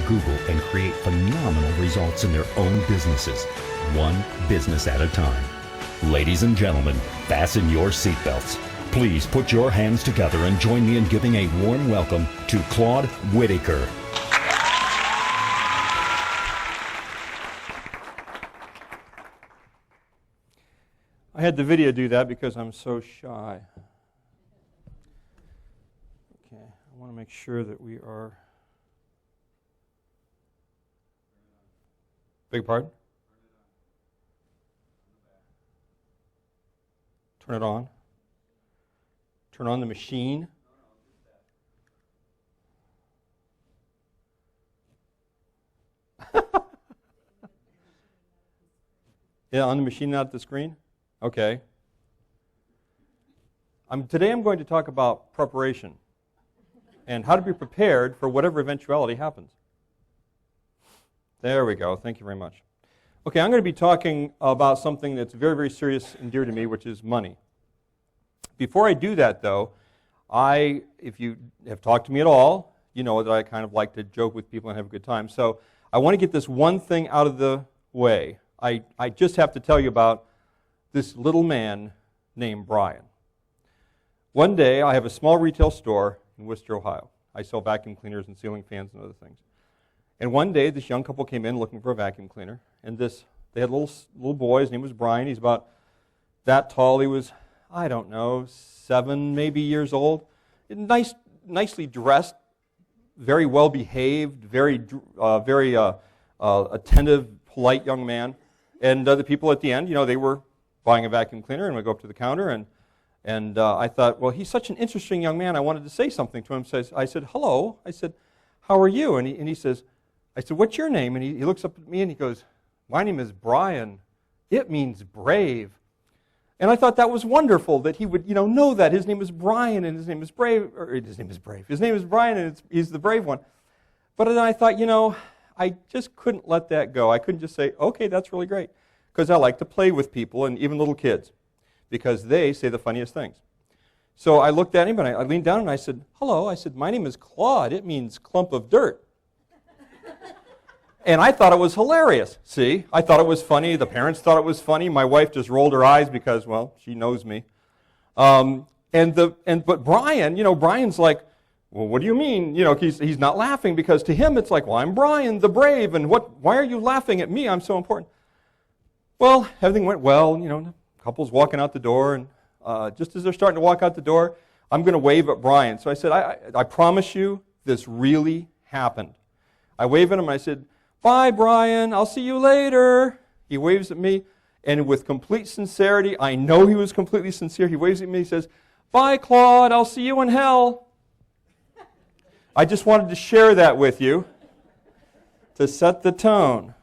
Google and create phenomenal results in their own businesses, one business at a time. Ladies and gentlemen, fasten your seatbelts. Please put your hands together and join me in giving a warm welcome to Claude Whitacre. I had the video do that because I'm so shy. Okay, I want to make sure that we are... Beg your pardon? Turn it on. Turn on the machine. Yeah, on the machine, not the screen? Okay. Today I'm going to talk about preparation and how to be prepared for whatever eventuality happens. There we go. Thank you very much. Okay, I'm going to be talking about something that's very, very serious and dear to me, which is money. Before I do that, though, if you have talked to me at all, you know that I kind of like to joke with people and have a good time. So I want to get this one thing out of the way. I just have to tell you about this little man named Brian. One day, I have a small retail store in Worcester, Ohio. I sell vacuum cleaners and ceiling fans and other things. And one day, this young couple came in looking for a vacuum cleaner. And they had a little boy. His name was Brian. He's about that tall. He was, I don't know, 7 maybe years old. Nicely dressed, very well behaved, very attentive, polite young man. And the people at the end, they were buying a vacuum cleaner, and we go up to the counter, and I thought, well, he's such an interesting young man. I wanted to say something to him. So I said, hello. I said, how are you? And he says, I said, what's your name? And he looks up at me and he goes, my name is Brian. It means brave. And I thought that was wonderful that he would, know that his name is Brian and his name is brave, or his name is brave. His name is Brian and he's the brave one. But then I thought, I just couldn't let that go. I couldn't just say, okay, that's really great. Because I like to play with people and even little kids because they say the funniest things. So I looked at him and I leaned down and I said, hello. I said, my name is Claude. It means clump of dirt. And I thought it was hilarious. See, I thought it was funny. The parents thought it was funny. My wife just rolled her eyes because, well, she knows me. But Brian, Brian's like, well, what do you mean? He's not laughing because to him it's like, well, I'm Brian, the brave, and why are you laughing at me? I'm so important. Well, everything went well. The couple's walking out the door, and just as they're starting to walk out the door, I'm going to wave at Brian. So I said, I promise you, this really happened. I wave at him, and I said, bye, Brian. I'll see you later. He waves at me, and with complete sincerity, I know he was completely sincere. He waves at me. He says, bye, Claude. I'll see you in hell. I just wanted to share that with you to set the tone.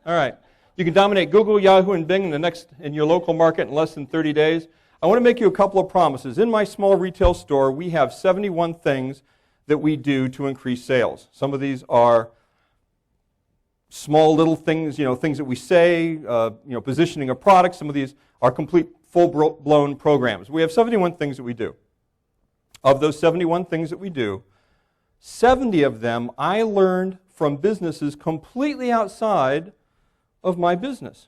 All right. You can dominate Google, Yahoo, and Bing in your local market in less than 30 days. I want to make you a couple of promises. In my small retail store, we have 71 things that we do to increase sales. Some of these are small little things, things that we say, positioning of products. Some of these are complete full-blown programs. We have 71 things that we do. Of those 71 things that we do, 70 of them I learned from businesses completely outside of my business.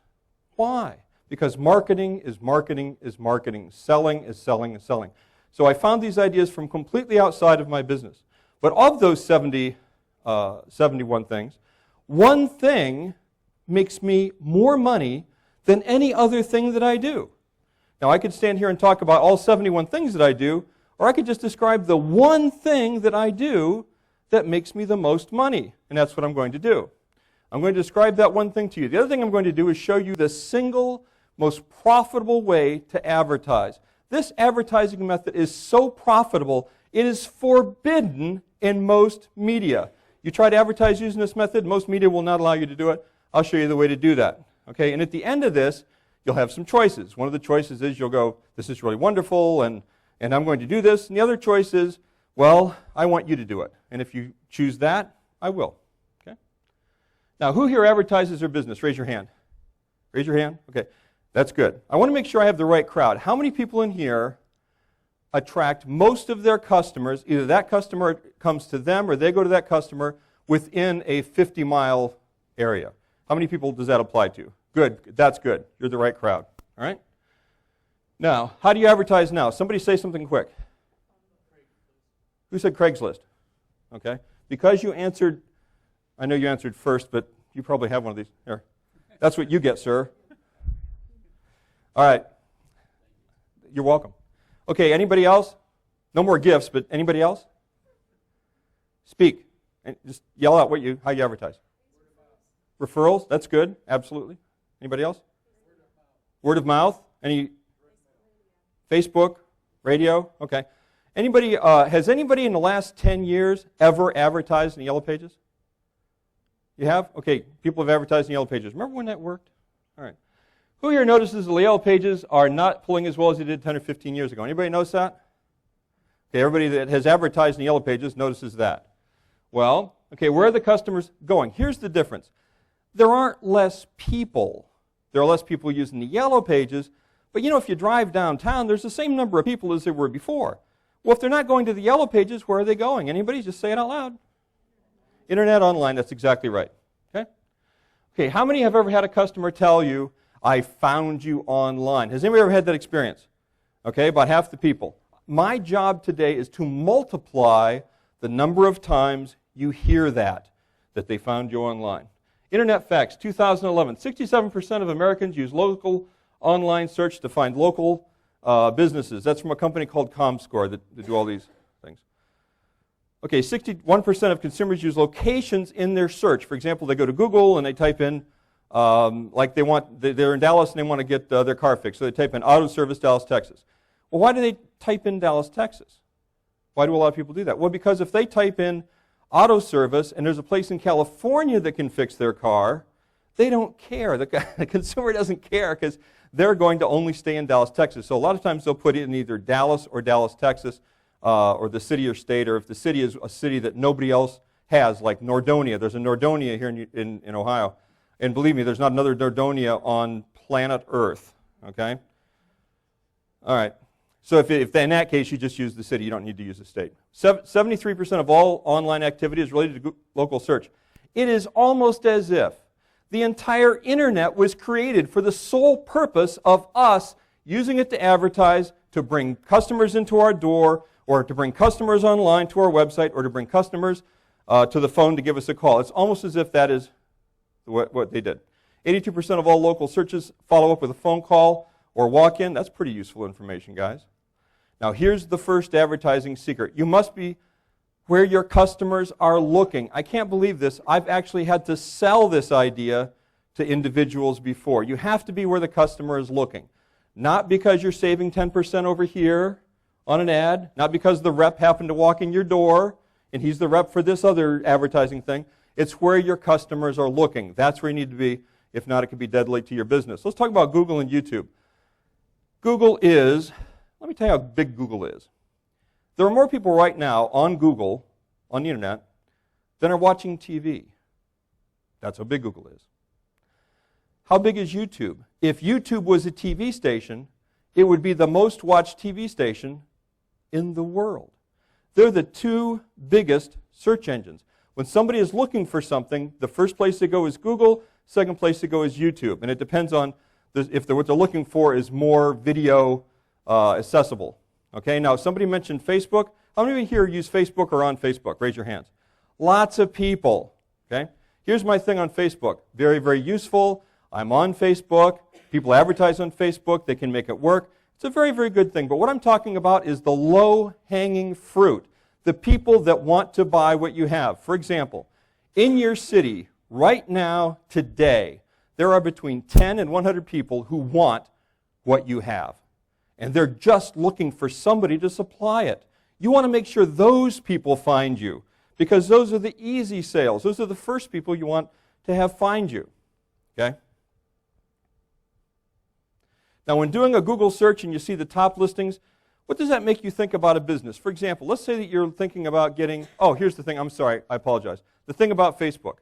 Why? Because marketing is marketing is marketing. Selling is selling is selling. So I found these ideas from completely outside of my business. But of those 71 things, one thing makes me more money than any other thing that I do. Now, I could stand here and talk about all 71 things that I do, or I could just describe the one thing that I do that makes me the most money, and that's what I'm going to do. I'm going to describe that one thing to you. The other thing I'm going to do is show you the single most profitable way to advertise. This advertising method is so profitable, it is forbidden in most media. You try to advertise using this method, most media will not allow you to do it. I'll show you the way to do that. Okay, and at the end of this, you'll have some choices. One of the choices is you'll go, this is really wonderful, and I'm going to do this. And the other choice is, well, I want you to do it. And if you choose that, I will. Okay. Now, who here advertises their business? Raise your hand. Raise your hand. Okay, that's good. I want to make sure I have the right crowd. How many people in here attract most of their customers? Either that customer comes to them or they go to that customer, within a 50-mile area. How many people does that apply to? Good. That's good. You're the right crowd. All right? Now, how do you advertise now? Somebody say something quick. Who said Craigslist? Okay. Because you answered, I know you answered first, but you probably have one of these. Here. That's what you get, sir. All right. You're welcome. Okay, anybody else? No more gifts, but anybody else? Speak. And just yell out how you advertise. Referrals, that's good, absolutely. Anybody else? Word of mouth. Any? Facebook, radio, okay. Anybody? Has anybody in the last 10 years ever advertised in the Yellow Pages? You have? Okay, people have advertised in the Yellow Pages. Remember when that worked? All right. Who here notices the Yellow Pages are not pulling as well as they did 10 or 15 years ago? Anybody notice that? Okay, everybody that has advertised in the Yellow Pages notices that. Well, okay, where are the customers going? Here's the difference. There aren't less people. There are less people using the Yellow Pages, but if you drive downtown, there's the same number of people as there were before. Well, if they're not going to the Yellow Pages, where are they going? Anybody? Just say it out loud. Internet, online, that's exactly right. Okay? Okay, how many have ever had a customer tell you, I found you online? Has anybody ever had that experience? Okay, about half the people. My job today is to multiply the number of times you hear that they found you online. Internet facts, 2011, 67% of Americans use local online search to find local businesses. That's from a company called ComScore that do all these things. Okay, 61% of consumers use locations in their search. For example, they go to Google and they type in, they're in Dallas and they want to get their car fixed. So they type in auto service, Dallas, Texas. Well, why do they type in Dallas, Texas? Why do a lot of people do that? Well, because if they type in auto service and there's a place in California that can fix their car, they don't care. The consumer doesn't care because they're going to only stay in Dallas, Texas. So a lot of times they'll put it in either Dallas or Dallas, Texas, or the city or state, or if the city is a city that nobody else has, like Nordonia. There's a Nordonia here in Ohio. And believe me, there's not another Nordonia on planet Earth. Okay? All right. So if in that case you just use the city, you don't need to use the state. 73% of all online activity is related to local search. It is almost as if the entire internet was created for the sole purpose of us using it to advertise, to bring customers into our door, or to bring customers online to our website, or to bring customers to the phone to give us a call. It's almost as if that is what they did. 82% of all local searches follow up with a phone call or walk-in. That's pretty useful information, guys. Now, here's the first advertising secret. You must be where your customers are looking. I can't believe this. I've actually had to sell this idea to individuals before. You have to be where the customer is looking. Not because you're saving 10% over here on an ad, not because the rep happened to walk in your door and he's the rep for this other advertising thing. It's where your customers are looking. That's where you need to be. If not, it could be deadly to your business. Let's talk about Google and YouTube. Google is, let me tell you how big Google is. There are more people right now on Google, on the internet, than are watching TV. That's how big Google is. How big is YouTube? If YouTube was a TV station, it would be the most watched TV station in the world. They're the two biggest search engines. When somebody is looking for something, the first place they go is Google, second place they go is YouTube. And it depends on if what they're looking for is more video accessible. Okay, now somebody mentioned Facebook. How many of you here use Facebook or on Facebook? Raise your hands. Lots of people. Okay, here's my thing on Facebook. Very, very useful. I'm on Facebook. People advertise on Facebook. They can make it work. It's a very, very good thing. But what I'm talking about is the low-hanging fruit. The people that want to buy what you have. For example, in your city, right now, today, there are between 10 and 100 people who want what you have. And they're just looking for somebody to supply it. You want to make sure those people find you, because those are the easy sales. Those are the first people you want to have find you. Okay? Now, when doing a Google search and you see the top listings, what does that make you think about a business? For example, let's say that you're thinking about getting, oh, here's the thing, I'm sorry, I apologize. The thing about Facebook.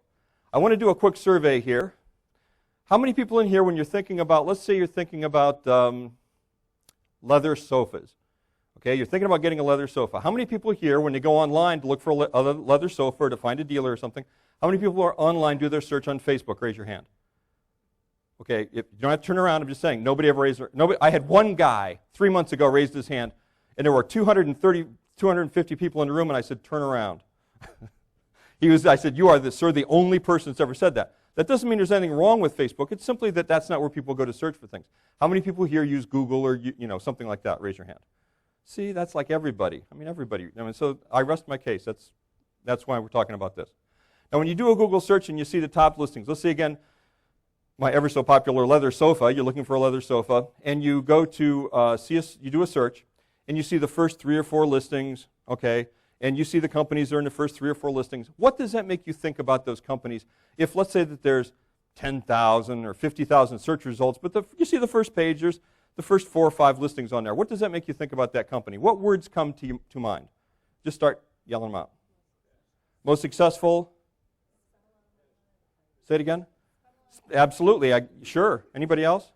I want to do a quick survey here. How many people in here, when you're thinking about, let's say you're thinking about leather sofas. Okay, you're thinking about getting a leather sofa. How many people here, when they go online to look for a leather sofa or to find a dealer or something, how many people are online, do their search on Facebook? Raise your hand. Okay, you don't have to turn around. I'm just saying, nobody ever raised their hand. I had one guy 3 months ago raised his hand, and there were 250 people in the room, and I said, turn around. I said, you are, the only person that's ever said that. That doesn't mean there's anything wrong with Facebook. It's simply that that's not where people go to search for things. How many people here use Google or something like that? Raise your hand. See, that's like everybody. Everybody. So I rest my case. That's why we're talking about this. Now, when you do a Google search and you see the top listings, let's see again, my ever so popular leather sofa. You're looking for a leather sofa, and you go to you do a search, and you see the first 3 or 4 listings. Okay. And you see the companies that are in the first 3 or 4 listings. What does that make you think about those companies? If, let's say that there's 10,000 or 50,000 search results, but you see the first page, there's the first 4 or 5 listings on there. What does that make you think about that company? What words come to mind? Just start yelling them out. Most successful? Say it again. Absolutely. Sure. Anybody else?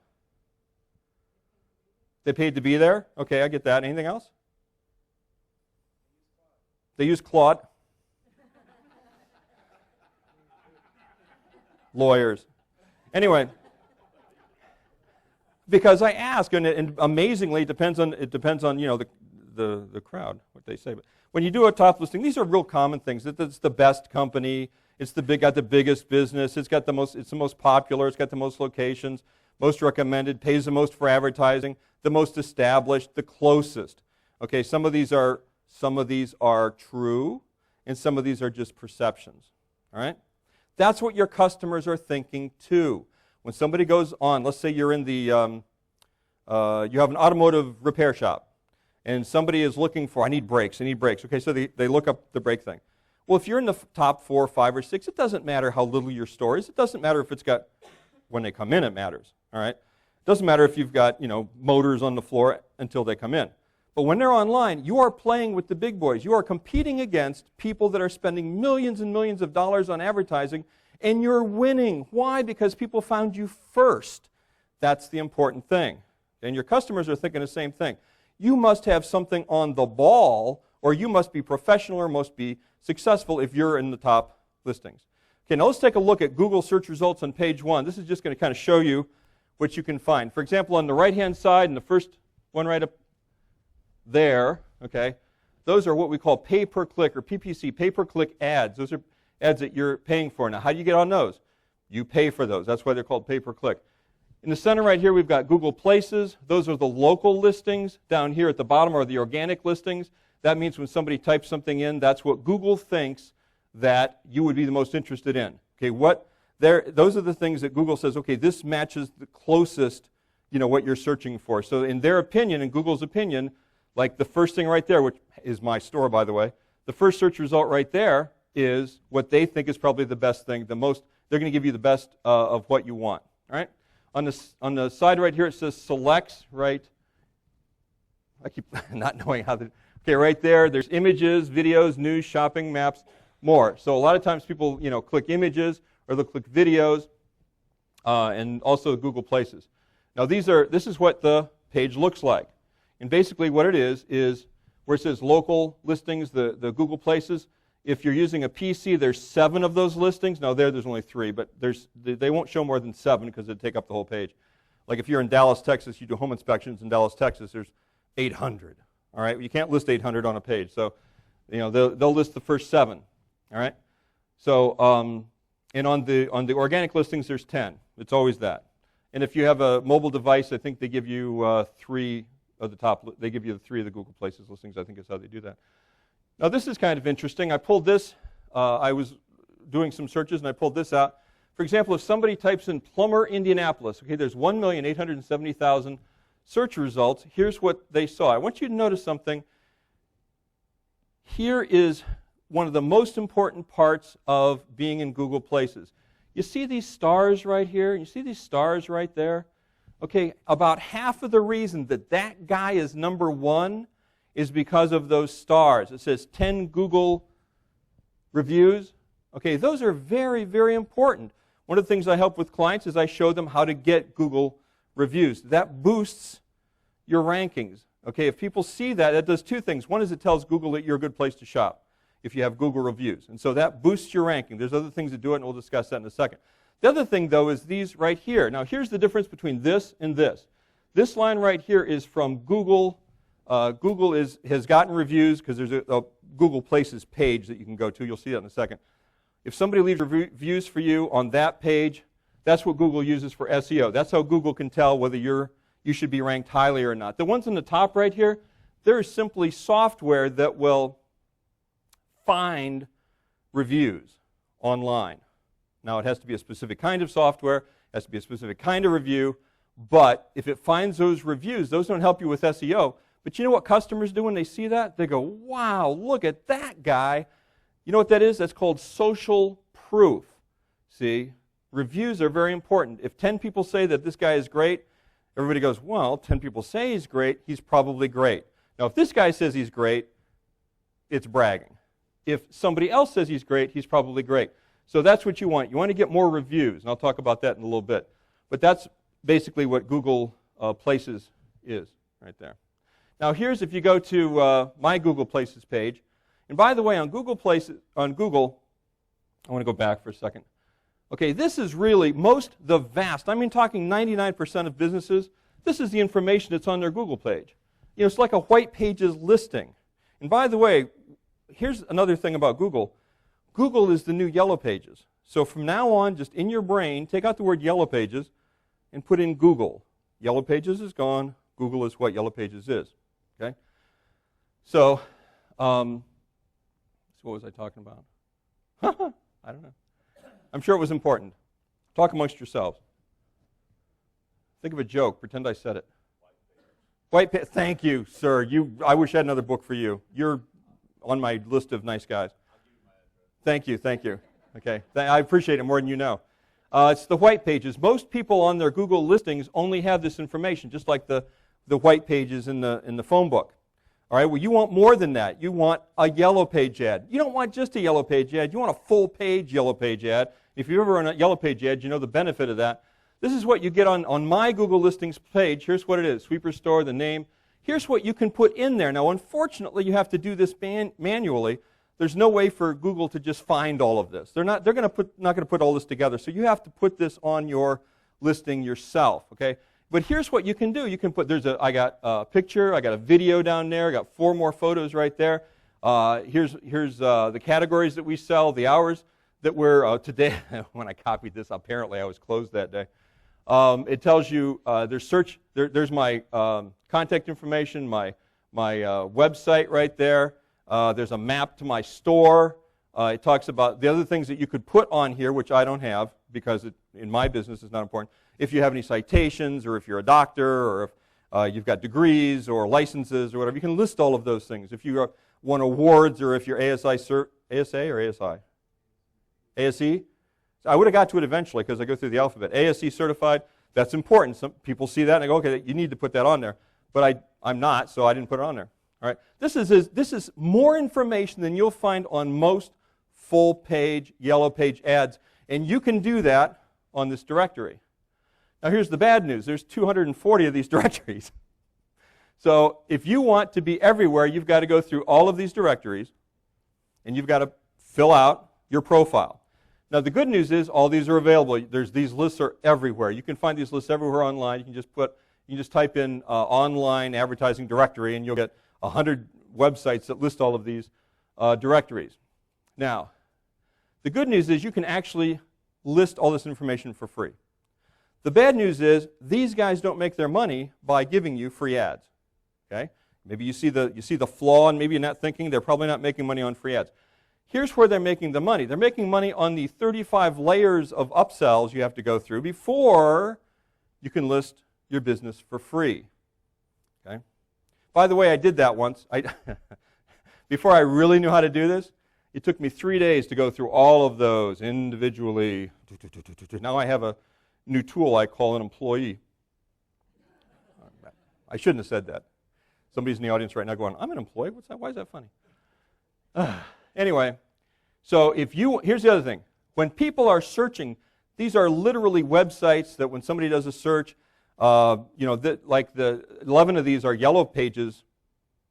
They paid to be there? Okay, I get that. Anything else? They use Claude. Lawyers. Anyway, because I ask, and amazingly, it depends on the crowd, what they say. But when you do a top listing, these are real common things. It's the best company. It's got the biggest business. It's the most popular. It's got the most locations, most recommended, pays the most for advertising, the most established, the closest. Okay, some of these are true, and some of these are just perceptions. All right? That's what your customers are thinking too. When somebody goes on, let's say you're in you have an automotive repair shop, and somebody is looking for, I need brakes. Okay, so they look up the brake thing. Well, if you're in the top 4, 5, or 6, it doesn't matter how little your store is. It doesn't matter if it's got, when they come in, it matters. All right? It doesn't matter if you've got, motors on the floor until they come in. But when they're online, you are playing with the big boys. You are competing against people that are spending millions and millions of dollars on advertising, and you're winning. Why? Because people found you first. That's the important thing. And your customers are thinking the same thing. You must have something on the ball, or you must be professional or must be successful if you're in the top listings. Okay, now let's take a look at Google search results on page 1. This is just going to kind of show you what you can find. For example, on the right-hand side, in the first one right up there, okay, those are what we call pay-per-click or PPC, pay-per-click ads. Those are ads that you're paying for. Now, how do you get on those? You pay for those. That's why they're called pay-per-click. In the center right here, we've got Google Places. Those are the local listings. Down here at the bottom are the organic listings. That means when somebody types something in, that's what Google thinks that you would be the most interested in. Okay, those are the things that Google says, okay, this matches the closest, what you're searching for. So in their opinion, in Google's opinion, like the first thing right there, which is my store, by the way, the first search result right there is what they think is probably the best thing, they're going to give you the best of what you want. All right? On the side right here, it says selects, right? I keep not knowing how to... Okay, right there, there's images, videos, news, shopping, maps, more. So a lot of times people, click images or they'll click videos and also Google Places. Now this is what the page looks like. And basically what it is where it says local listings, the Google Places, if you're using a PC, there's 7 of those listings. Now there's only 3, but they won't show more than 7 because it'd take up the whole page. Like if you're in Dallas, Texas, you do home inspections in Dallas, Texas, there's 800. All right, you can't list 800 on a page, so they'll list the first 7. All right, so and on the organic listings, there's 10. It's always that. And if you have a mobile device, I think they give you 3 of the top. They give you 3 of the Google Places listings. I think is how they do that. Now this is kind of interesting. I pulled this. I was doing some searches and I pulled this out. For example, if somebody types in plumber Indianapolis, okay, there's 1,870,000 search results. Here's what they saw. I want you to notice something. Here is one of the most important parts of being in Google Places. You see these stars right here? You see these stars right there? Okay, about half of the reason that guy is number 1 is because of those stars. It says 10 Google reviews. Okay, those are very, very important. One of the things I help with clients is I show them how to get Google reviews. That boosts your rankings. Okay, if people see that, that does two things. One is it tells Google that you're a good place to shop if you have Google reviews. And so that boosts your ranking. There's other things that do it, and we'll discuss that in a second. The other thing, though, is these right here. Now, here's the difference between this and this. This line right here is from Google. Google has gotten reviews because there's a Google Places page that you can go to. You'll see that in a second. If somebody leaves reviews for you on that page, that's what Google uses for SEO. That's how Google can tell whether you should be ranked highly or not. The ones on the top right here, there is simply software that will find reviews online. Now, it has to be a specific kind of software, it has to be a specific kind of review, but if it finds those reviews, those don't help you with SEO. But you know what customers do when they see that? They go, wow, look at that guy. You know what that is? That's called social proof. See, reviews are very important. If 10 people say that this guy is great, everybody goes, well, 10 people say he's great, he's probably great. Now, if this guy says he's great, it's bragging. If somebody else says he's great, he's probably great. So that's what you want. You want to get more reviews, and I'll talk about that in a little bit. But that's basically what Google Places is right there. Now, here's if you go to my Google Places page. And by the way, on Google, I want to go back for a second. Okay, this is really talking 99% of businesses, this is the information that's on their Google page. You know, it's like a white pages listing. And by the way, here's another thing about Google. Google is the new Yellow Pages. So from now on, just in your brain, take out the word Yellow Pages and put in Google. Yellow Pages is gone. Google is what Yellow Pages is. Okay? So, what was I talking about? I don't know. I'm sure it was important. Talk amongst yourselves. Think of a joke. Pretend I said it. White pages. Thank you, sir. I wish I had another book for you. You're on my list of nice guys. Thank you. Okay. I appreciate it more than you know. It's the white pages. Most people on their Google listings only have this information, just like the white pages in the phone book. All right, well, you want more than that. You want a Yellow Page ad. You don't want just a Yellow Page ad. You want a full-page Yellow Page ad. If you've ever run a Yellow Page ad, you know the benefit of that. This is what you get on my Google Listings page. Here's what it is, Sweeper Store, the name. Here's what you can put in there. Now, unfortunately, you have to do this manually. There's no way for Google to just find all of this. They're not going to put all this together. So you have to put this on your listing yourself, okay? But here's what you can do. You can put, I got a picture, I got a video down there, I got 4 more photos right there. Here's the categories that we sell, the hours that we're, today, when I copied this, apparently I was closed that day. It tells you, there's my contact information, my website right there. There's a map to my store. It talks about the other things that you could put on here, which I don't have because in my business it's not important. If you have any citations, or if you're a doctor, or if you've got degrees or licenses or whatever, you can list all of those things. If you want awards, or if you're ASA or ASI? ASE? I would have got to it eventually because I go through the alphabet. ASE certified, that's important. Some people see that and they go, okay, you need to put that on there. But I'm not, so I didn't put it on there. All right. This is more information than you'll find on most full-page, Yellow Page ads. And you can do that on this directory. Now here's the bad news. There's 240 of these directories. So if you want to be everywhere, you've got to go through all of these directories, and you've got to fill out your profile. Now the good news is all these are available. These lists are everywhere. You can find these lists everywhere online. You can just type in online advertising directory, and you'll get 100 websites that list all of these directories. Now, the good news is you can actually list all this information for free. The bad news is these guys don't make their money by giving you free ads. Okay? Maybe you see the flaw, and maybe you're not thinking they're probably not making money on free ads. Here's where they're making the money. They're making money on the 35 layers of upsells you have to go through before you can list your business for free. Okay? By the way, I did that once. Before I really knew how to do this, it took me 3 days to go through all of those individually. Now I have a new tool I call an employee. I shouldn't have said that. Somebody's in the audience right now going, I'm an employee? What's that? Why is that funny? Anyway, so here's the other thing. When people are searching, these are literally websites that when somebody does a search, Like the 11 of these are Yellow Pages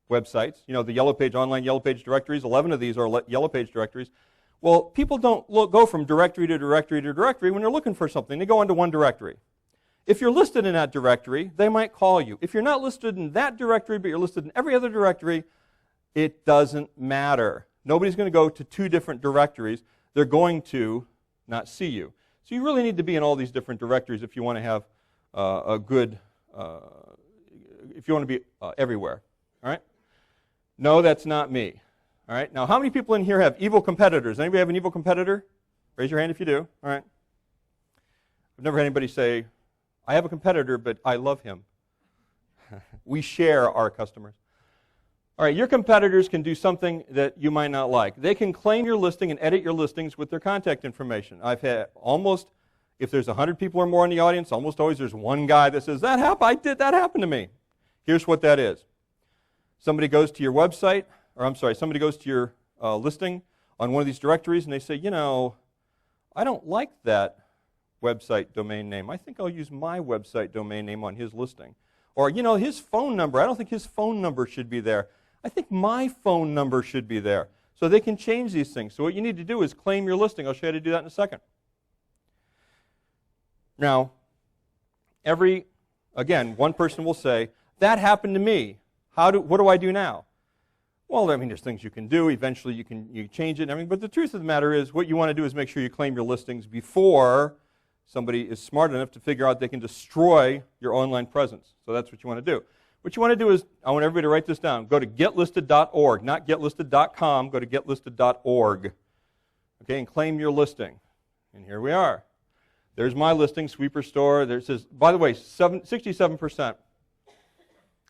websites. The Yellow Page, online Yellow Page directories. 11 of these are Yellow Page directories. Well, people don't go from directory to directory to directory when they're looking for something. They go into one directory. If you're listed in that directory, they might call you. If you're not listed in that directory, but you're listed in every other directory, it doesn't matter. Nobody's going to go to two different directories. They're going to not see you. So you really need to be in all these different directories if you want to have a good, if you want to be everywhere. All right? No, that's not me. All right? Now, how many people in here have evil competitors? Anybody have an evil competitor? Raise your hand if you do. All right. I've never had anybody say, I have a competitor, but I love him. We share our customers. All right, your competitors can do something that you might not like. They can claim your listing and edit your listings with their contact information. I've had almost, if there's 100 people or more in the audience, almost always there's one guy that says, that happened to me. Here's what that is. Somebody goes to your website, somebody goes to your listing on one of these directories and they say, I don't like that website domain name. I think I'll use my website domain name on his listing. Or, his phone number, I don't think his phone number should be there. I think my phone number should be there. So they can change these things. So what you need to do is claim your listing. I'll show you how to do that in a second. Now, one person will say, that happened to me. What do I do now? Well, there's things you can do. Eventually you change it and everything. But the truth of the matter is, what you want to do is make sure you claim your listings before somebody is smart enough to figure out they can destroy your online presence. So that's what you want to do. What you want to do is, I want everybody to write this down. Go to getlisted.org, not getlisted.com. Go to getlisted.org. Okay, and claim your listing. And here we are. There's my listing, Sweeper Store. There it says, by the way, 67%.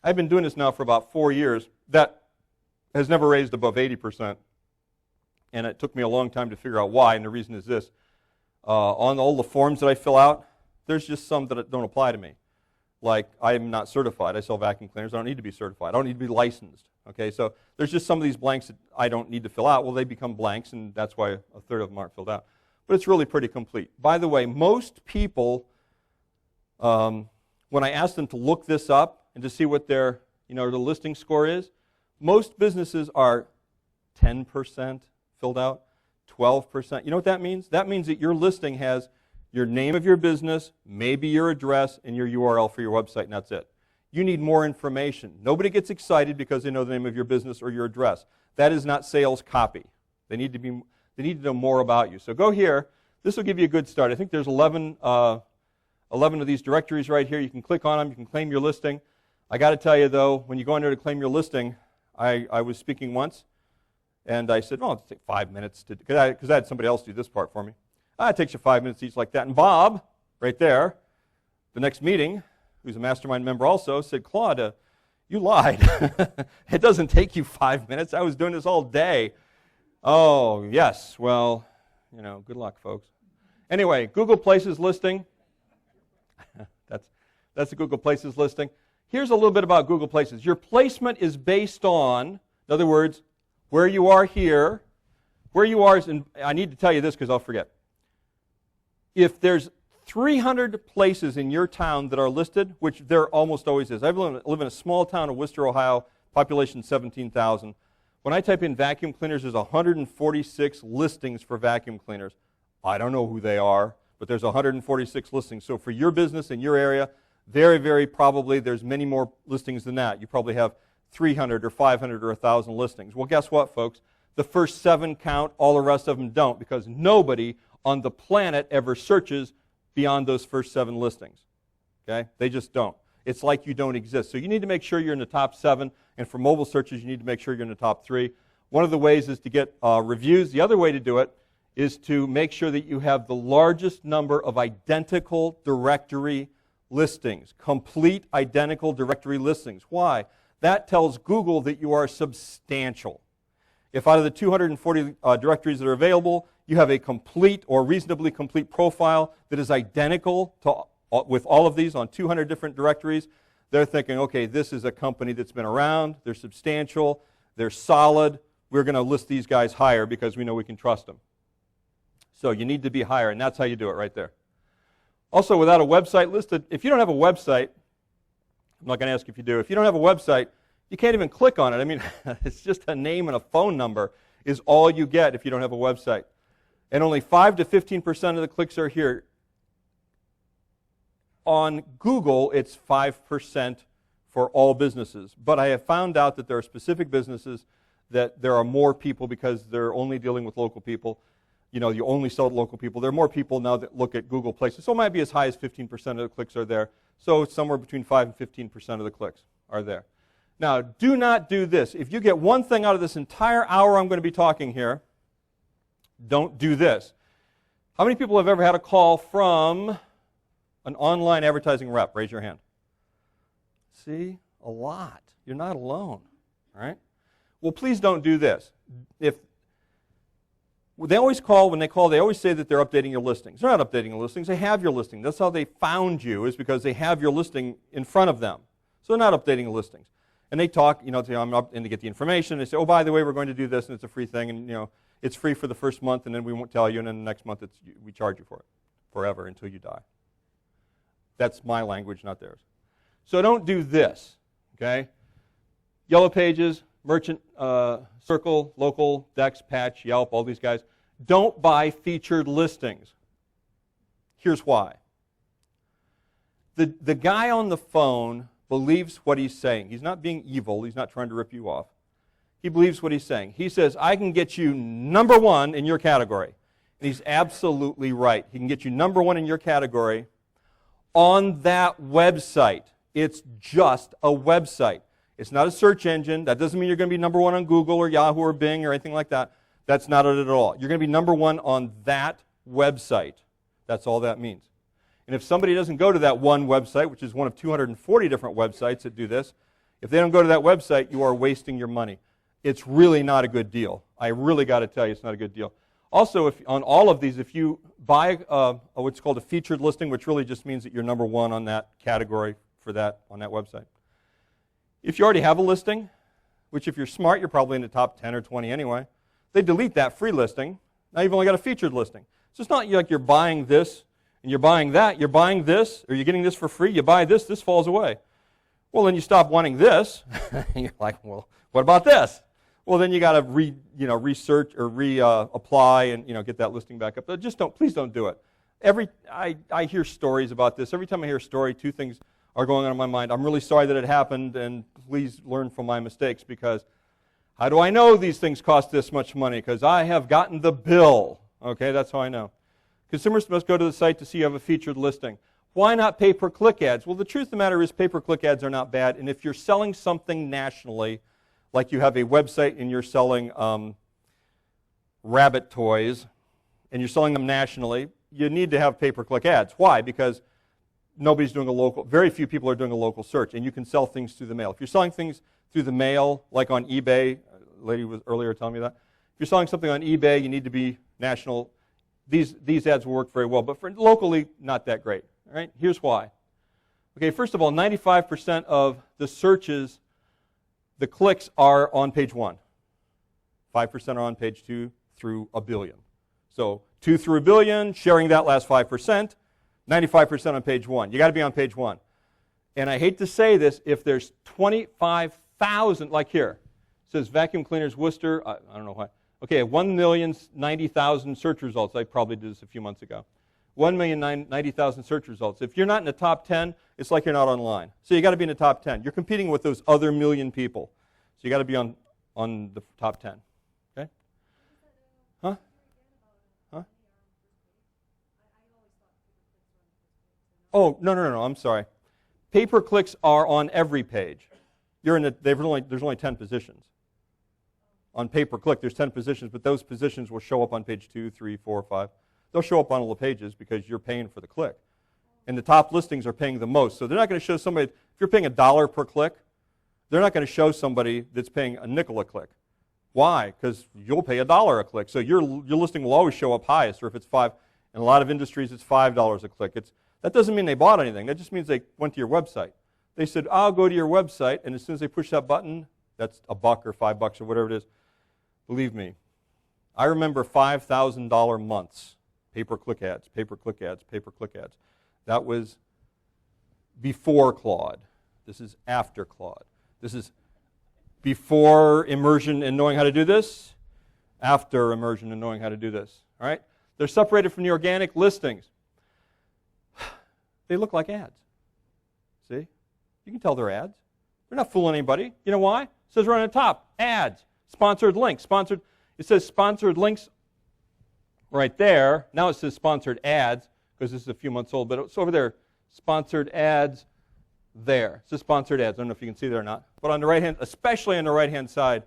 I've been doing this now for about 4 years. That has never raised above 80%. And it took me a long time to figure out why, and the reason is this. On all the forms that I fill out, there's just some that don't apply to me. Like, I'm not certified. I sell vacuum cleaners. I don't need to be certified. I don't need to be licensed. Okay, so there's just some of these blanks that I don't need to fill out. Well, they become blanks, and that's why a third of them aren't filled out. But it's really pretty complete. By the way, most people, when I ask them to look this up and to see what their the listing score is, most businesses are 10% filled out. 12%. You know what that means? That means that your listing has your name of your business, maybe your address, and your URL for your website, and that's it. You need more information. Nobody gets excited because they know the name of your business or your address. That is not sales copy. They need to know more about you. So go here. This will give you a good start. I think there's 11 of these directories right here. You can click on them. You can claim your listing. I got to tell you, though, when you go in there to claim your listing, I was speaking once, and I said, it'll take 5 minutes because I had somebody else do this part for me. It takes you 5 minutes each like that. And Bob, right there, the next meeting, who's a mastermind member also, said, Claude, you lied. It doesn't take you 5 minutes. I was doing this all day. Oh, yes. Well, good luck, folks. Anyway, Google Places listing. That's the Google Places listing. Here's a little bit about Google Places. Your placement is based on, in other words, where you are here. Where you are is, and I need to tell you this because I'll forget. If there's 300 places in your town that are listed, which there almost always is. I live in a small town of Worcester, Ohio, population 17,000. When I type in vacuum cleaners, there's 146 listings for vacuum cleaners. I don't know who they are, but there's 146 listings. So for your business in your area, very, very probably there's many more listings than that. You probably have 300 or 500 or 1,000 listings. Well, guess what, folks? The first 7 count, all the rest of them don't, because nobody on the planet ever searches beyond those first 7 listings. Okay? They just don't. It's like you don't exist. So you need to make sure you're in the top 7, and for mobile searches, you need to make sure you're in the top 3. One of the ways is to get reviews. The other way to do it is to make sure that you have the largest number of identical directory listings, complete identical directory listings. Why? That tells Google that you are substantial. If out of the 240 directories that are available, you have a complete or reasonably complete profile that is identical with all of these on 200 different directories, they're thinking, okay, this is a company that's been around, they're substantial, they're solid, we're going to list these guys higher because we know we can trust them. So you need to be higher, and that's how you do it right there. Also, without a website listed, if you don't have a website, I'm not going to ask if you do, if you don't have a website, you can't even click on it. I mean, it's just a name and a phone number is all you get if you don't have a website. And only 5 to 15% of the clicks are here. On Google, it's 5% for all businesses. But I have found out that there are specific businesses that there are more people because they're only dealing with local people. You know, you only sell to local people. There are more people now that look at Google Places. So it might be as high as 15% of the clicks are there. So somewhere between 5 and 15% of the clicks are there. Now, do not do this. If you get one thing out of this entire hour I'm going to be talking here, don't do this. How many people have ever had a call from an online advertising rep? Raise your hand. See? A lot. You're not alone. All right? Well, please don't do this. If they always call, when they call, they always say that they're updating your listings. They're not updating your listings. They have your listing. That's how they found you, is because they have your listing in front of them. So they're not updating the listings. And they talk, you know, I'm up and they get the information. They say, oh, by the way, we're going to do this, and it's a free thing, and you know, it's free for the first month, and then we won't tell you, and then the next month we charge you for it forever until you die. That's my language, not theirs. So don't do this, okay? Yellow Pages, Merchant, Circle, Local, Dex, Patch, Yelp, all these guys. Don't buy featured listings. Here's why. The guy on the phone believes what he's saying. He's not being evil. He's not trying to rip you off. He believes what he's saying. He says, I can get you number one in your category. And he's absolutely right. He can get you number one in your category on that website. It's just a website. It's not a search engine. That doesn't mean you're going to be number one on Google or Yahoo or Bing or anything like that. That's not it at all. You're going to be number one on that website. That's all that means. And if somebody doesn't go to that one website, which is one of 240 different websites that do this, if they don't go to that website, you are wasting your money. It's really not a good deal. I really got to tell you, it's not a good deal. Also, if, on all of these, if you buy what's called a featured listing, which really just means that you're number one on that category for that on that website. If you already have a listing, which if you're smart, you're probably in the top 10 or 20 anyway, they delete that free listing. Now you've only got a featured listing. So it's not like you're buying this and you're buying that. You're buying this, or you're getting this for free. You buy this, this falls away. Well, then you stop wanting this, and you're like, well, what about this? Well, then you got to research or apply and get that listing back up. But just please don't do it. I hear stories about this. Every time I hear a story, two things are going on in my mind. I'm really sorry that it happened, and please learn from my mistakes, because how do I know these things cost this much money? Because I have gotten the bill. Okay, that's how I know. Consumers must go to the site to see you have a featured listing. Why not pay-per-click ads? Well, the truth of the matter is pay-per-click ads are not bad, and if you're selling something nationally, like you have a website and you're selling rabbit toys, and you're selling them nationally, you need to have pay-per-click ads. Why? Because nobody's doing a local, very few people are doing a local search, and you can sell things through the mail. If you're selling things through the mail, like on eBay, a lady was earlier telling me that, if you're selling something on eBay, you need to be national. These ads will work very well, but for locally, not that great. All right? Here's why. Okay, first of all, 95% of the searches, the clicks are on page 1. 5% are on page 2 through a billion. So 2 through a billion, sharing that last 5%, 95% on page 1. You got to be on page 1. And I hate to say this, if there's 25,000, like here, it says vacuum cleaners Worcester, I don't know why. Okay, 1,090,000 search results. I probably did this a few months ago. 1,090,000 search results. If you're not in the top 10, it's like you're not online. So you got to be in the top 10. You're competing with those other million people. So you got to be on the top 10. Okay? Huh? Huh? Oh, no, I'm sorry. Pay-per-clicks are on every page. There's only 10 positions. On pay-per-click, there's 10 positions, but those positions will show up on page 2, 3, 4, 5. They'll show up on all the pages because you're paying for the click. And the top listings are paying the most. So they're not going to show somebody, if you're paying $1 per click, they're not going to show somebody that's paying a nickel a click. Why? Because you'll pay $1 a click. So your listing will always show up highest, or if it's 5, in a lot of industries it's $5 a click. That doesn't mean they bought anything. That just means they went to your website. They said, I'll go to your website, and as soon as they push that button, that's $1 or $5 or whatever it is. Believe me, I remember $5,000 months, pay-per-click ads, pay-per-click ads, pay-per-click ads. That was before Claude. This is after Claude. This is before immersion in knowing how to do this, after immersion in knowing how to do this. All right? They're separated from the organic listings. They look like ads. See? You can tell they're ads. They're not fooling anybody. You know why? It says right on the top, ads, sponsored links, sponsored. It says sponsored links right there. Now it says sponsored ads because this is a few months old, but it's over there, sponsored ads there. It says sponsored ads. I don't know if you can see that or not. But on the right hand, especially on the right-hand side,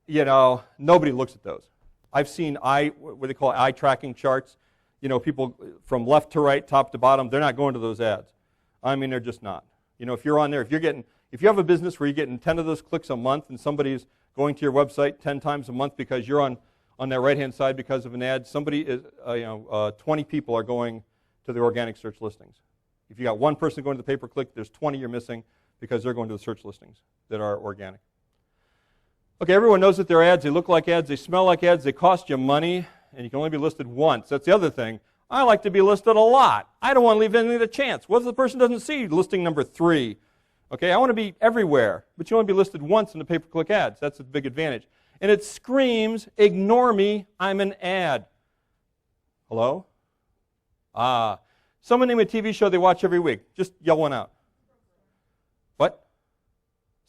you know, nobody looks at those. I've seen what they call eye tracking charts. You know, people from left to right, top to bottom, they're not going to those ads. I mean, they're just not. You know, if you're on there, if you have a business where you're getting 10 of those clicks a month and somebody's going to your website 10 times a month because you're on that right-hand side because of an ad, 20 people are going to the organic search listings. If you got one person going to the pay-per-click, there's 20 you're missing because they're going to the search listings that are organic. Okay, everyone knows that they're ads. They look like ads. They smell like ads. They cost you money, and you can only be listed once. That's the other thing. I like to be listed a lot. I don't want to leave anything to chance. What if the person doesn't see listing number 3? Okay, I want to be everywhere, but you want to be listed once in the pay-per-click ads. That's a big advantage. And it screams, ignore me, I'm an ad. Hello? Someone name a TV show they watch every week. Just yell one out. What?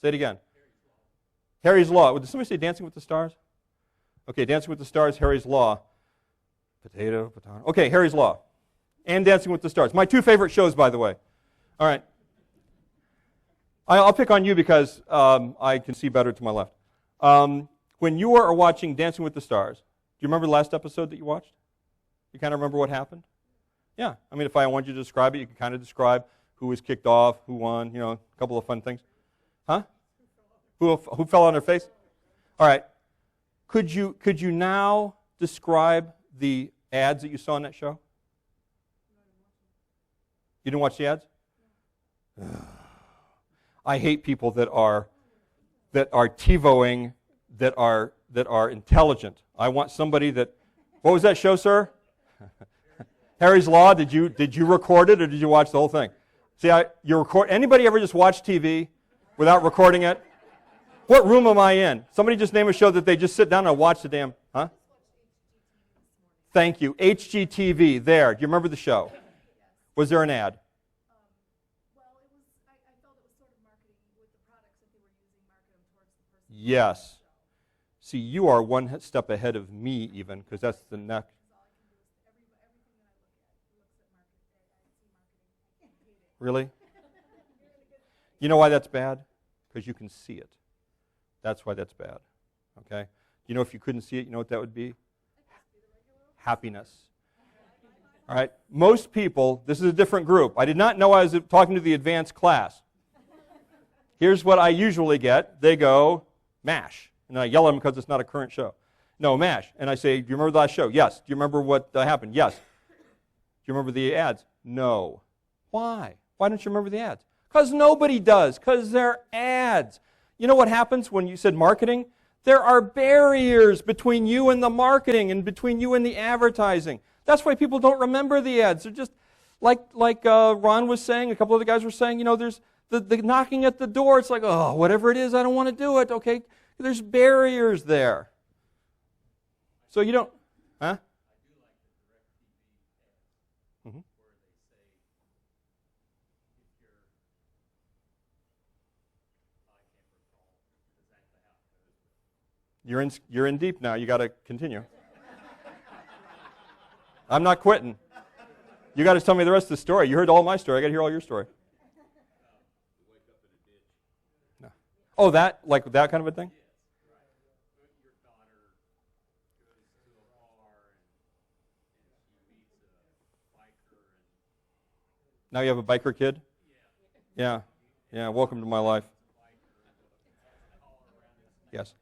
Say it again. Harry's Law. Did somebody say Dancing with the Stars? Okay, Dancing with the Stars, Harry's Law. Potato. Okay, Harry's Law. And Dancing with the Stars. My 2 favorite shows, by the way. All right. I'll pick on you because I can see better to my left. When you are watching Dancing with the Stars, do you remember the last episode that you watched? You kind of remember what happened? Yeah. I mean, if I want you to describe it, you can kind of describe who was kicked off, who won, you know, a couple of fun things. Huh? Who fell on their face? All right. Could you now describe the ads that you saw on that show? You didn't watch the ads? I hate people that are TiVoing, that are intelligent. I want somebody that. What was that show, sir? Harry's Law. Did you record it or did you watch the whole thing? See, you record. Anybody ever just watch TV without recording it? What room am I in? Somebody just name a show that they just sit down and watch the damn. Huh? Thank you. HGTV. There. Do you remember the show? Was there an ad? Yes. See, you are one step ahead of me even, because that's the next. Really? You know why that's bad? Because you can see it. That's why that's bad. Okay? You know, if you couldn't see it, you know what that would be? Happiness. All right? Most people, this is a different group. I did not know I was talking to the advanced class. Here's what I usually get. They go, MASH. And I yell at them because it's not a current show. No, MASH. And I say, do you remember the last show? Yes. Do you remember what happened? Yes. Do you remember the ads? No. Why? Why don't you remember the ads? Because nobody does. Because they're ads. You know what happens when you said marketing? There are barriers between you and the marketing and between you and the advertising. That's why people don't remember the ads. They're just, like Ron was saying, a couple of the guys were saying, you know, there's the knocking at the door. It's like, oh, whatever it is, I don't want to do it. Okay, there's barriers there. So you don't, huh? Mm-hmm. You're in deep now. You got to continue. I'm not quitting. You got to tell me the rest of the story. You heard all my story. I got to hear all your story. No. Oh, that kind of a thing? Now you have a biker kid? Yeah. Yeah, welcome to my life. Yes.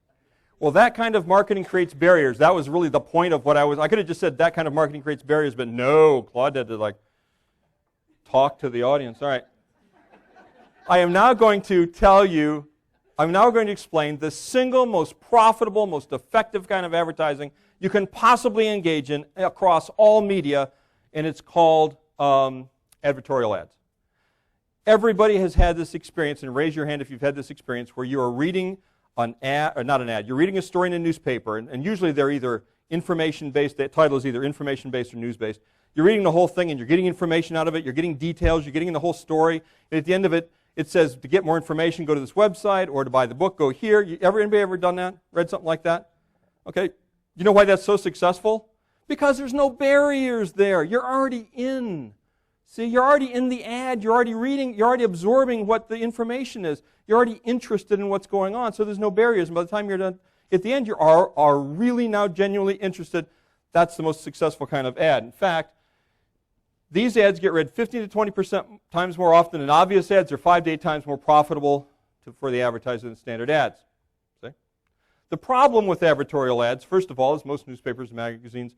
Well, that kind of marketing creates barriers. That was really the point of what I could have just said that kind of marketing creates barriers, but no, Claude had to talk to the audience. All right. I am now going to explain the single most profitable, most effective kind of advertising you can possibly engage in across all media, and it's called advertorial ads. Everybody has had this experience, and raise your hand if you've had this experience, where you are reading an ad, or not an ad, you're reading a story in a newspaper, and usually they're either information-based, the title is either information-based or news-based. You're reading the whole thing and you're getting information out of it, you're getting details, you're getting the whole story, and at the end of it, it says to get more information, go to this website, or to buy the book, go here. Anybody ever done that? Read something like that? Okay, you know why that's so successful? Because there's no barriers there. You're already in. See, you're already in the ad, you're already reading, you're already absorbing what the information is. You're already interested in what's going on, so there's no barriers. And by the time you're done, at the end, you are really now genuinely interested. That's the most successful kind of ad. In fact, these ads get read 15 to 20% times more often than obvious ads. They're 5 to 8 times more profitable for the advertiser than standard ads. See? The problem with advertorial ads, first of all, is most newspapers and magazines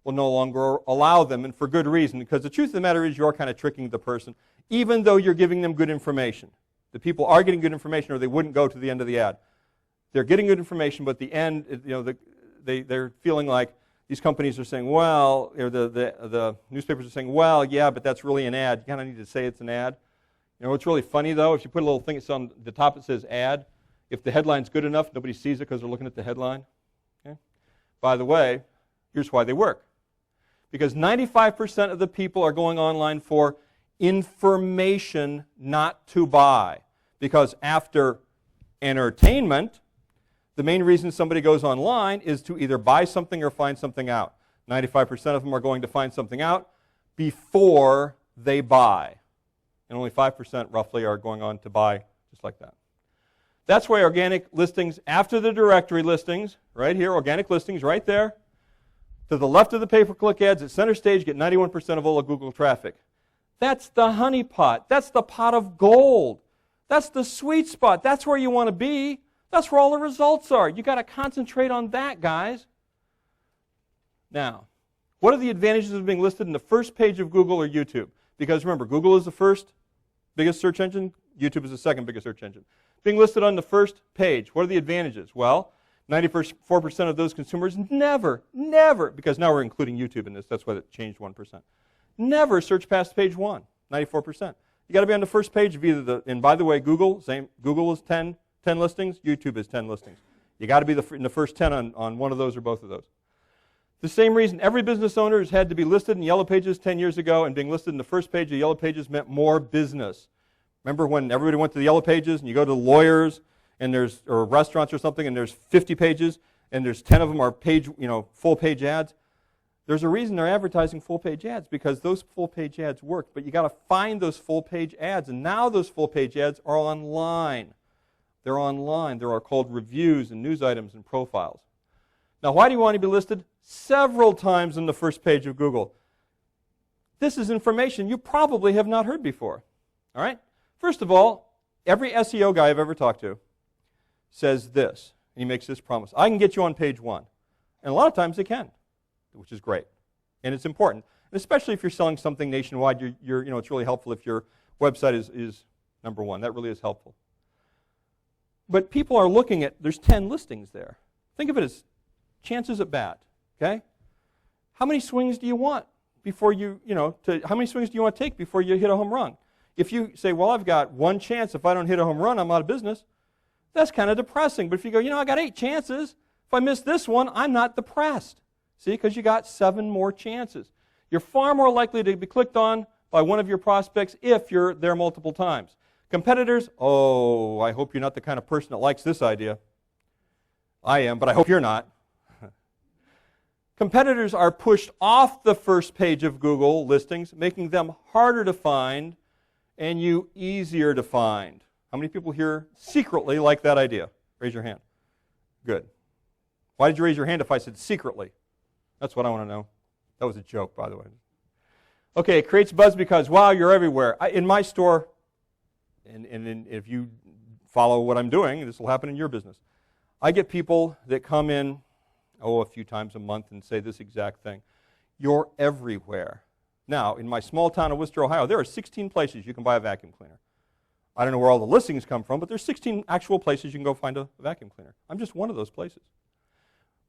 will no longer allow them, and for good reason, because the truth of the matter is you're kind of tricking the person, even though you're giving them good information. The people are getting good information, or they wouldn't go to the end of the ad. They're getting good information, but the end, they're feeling like these companies are saying, well, or the newspapers are saying, well, yeah, but that's really an ad. You kind of need to say it's an ad. You know what's really funny, though? If you put a little thing it's on the top that says ad, if the headline's good enough, nobody sees it because they're looking at the headline. Okay? By the way, here's why they work. Because 95% of the people are going online for information, not to buy. Because after entertainment, the main reason somebody goes online is to either buy something or find something out. 95% of them are going to find something out before they buy. And only 5% roughly are going on to buy just like that. That's why organic listings after the directory listings, right here, organic listings right there, to the left of the pay-per-click ads at center stage get 91% of all the Google traffic. That's the honey pot. That's the pot of gold. That's the sweet spot. That's where you want to be. That's where all the results are. You've got to concentrate on that, guys. Now, what are the advantages of being listed in the first page of Google or YouTube? Because remember, Google is the first biggest search engine. YouTube is the second biggest search engine. Being listed on the first page, what are the advantages? Well, 94% of those consumers never, because now we're including YouTube in this, that's why it changed 1%, never search past page 1, 94%. You got to be on the first page of either and by the way, Google is 10 listings, YouTube is 10 listings. You got to be in the first 10 on one of those or both of those. The same reason every business owner has had to be listed in Yellow Pages 10 years ago, and being listed in the first page of Yellow Pages meant more business. Remember when everybody went to the Yellow Pages and you go to lawyers and or restaurants or something and there's 50 pages and there's 10 of them are full page ads? There's a reason they're advertising full page ads, because those full page ads work, but you got to find those full page ads, and now those full page ads are online. They're online. They're called reviews and news items and profiles. Now, why do you want to be listed several times on the first page of Google? This is information you probably have not heard before. All right? First of all, every SEO guy I've ever talked to says this, and he makes this promise: I can get you on page 1. And a lot of times they can, which is great. And it's important. And especially if you're selling something nationwide, it's really helpful if your website is number 1. That really is helpful. But people are looking at, there's 10 listings there. Think of it as chances at bat, okay? How many swings do you want before how many swings do you want to take before you hit a home run? If you say, well, I've got 1 chance, if I don't hit a home run, I'm out of business, that's kind of depressing. But if you go, I got 8 chances, if I miss this one, I'm not depressed. See, because you got 7 more chances. You're far more likely to be clicked on by one of your prospects if you're there multiple times. Competitors, I hope you're not the kind of person that likes this idea. I am, but I hope you're not. Competitors are pushed off the first page of Google listings, making them harder to find and you easier to find. How many people here secretly like that idea? Raise your hand. Good. Why did you raise your hand if I said secretly? That's what I want to know. That was a joke, by the way. Okay, it creates buzz because, wow, you're everywhere. In my store, and if you follow what I'm doing, this will happen in your business. I get people that come in, a few times a month and say this exact thing: you're everywhere. Now, in my small town of Worcester, Ohio, there are 16 places you can buy a vacuum cleaner. I don't know where all the listings come from, but there's 16 actual places you can go find a vacuum cleaner. I'm just one of those places.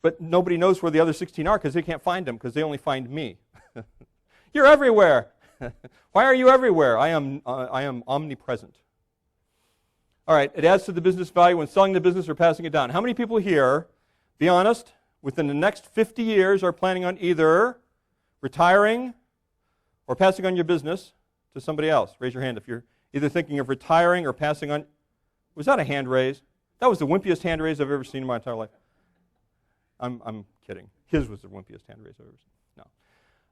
But nobody knows where the other 16 are because they can't find them because they only find me. You're everywhere. Why are you everywhere? I am omnipresent. All right, it adds to the business value when selling the business or passing it down. How many people here, be honest, within the next 50 years are planning on either retiring or passing on your business to somebody else? Raise your hand if you're either thinking of retiring or passing on. Was that a hand raise? That was the wimpiest hand raise I've ever seen in my entire life. I'm kidding. His was the wimpiest hand raise I've ever seen. No.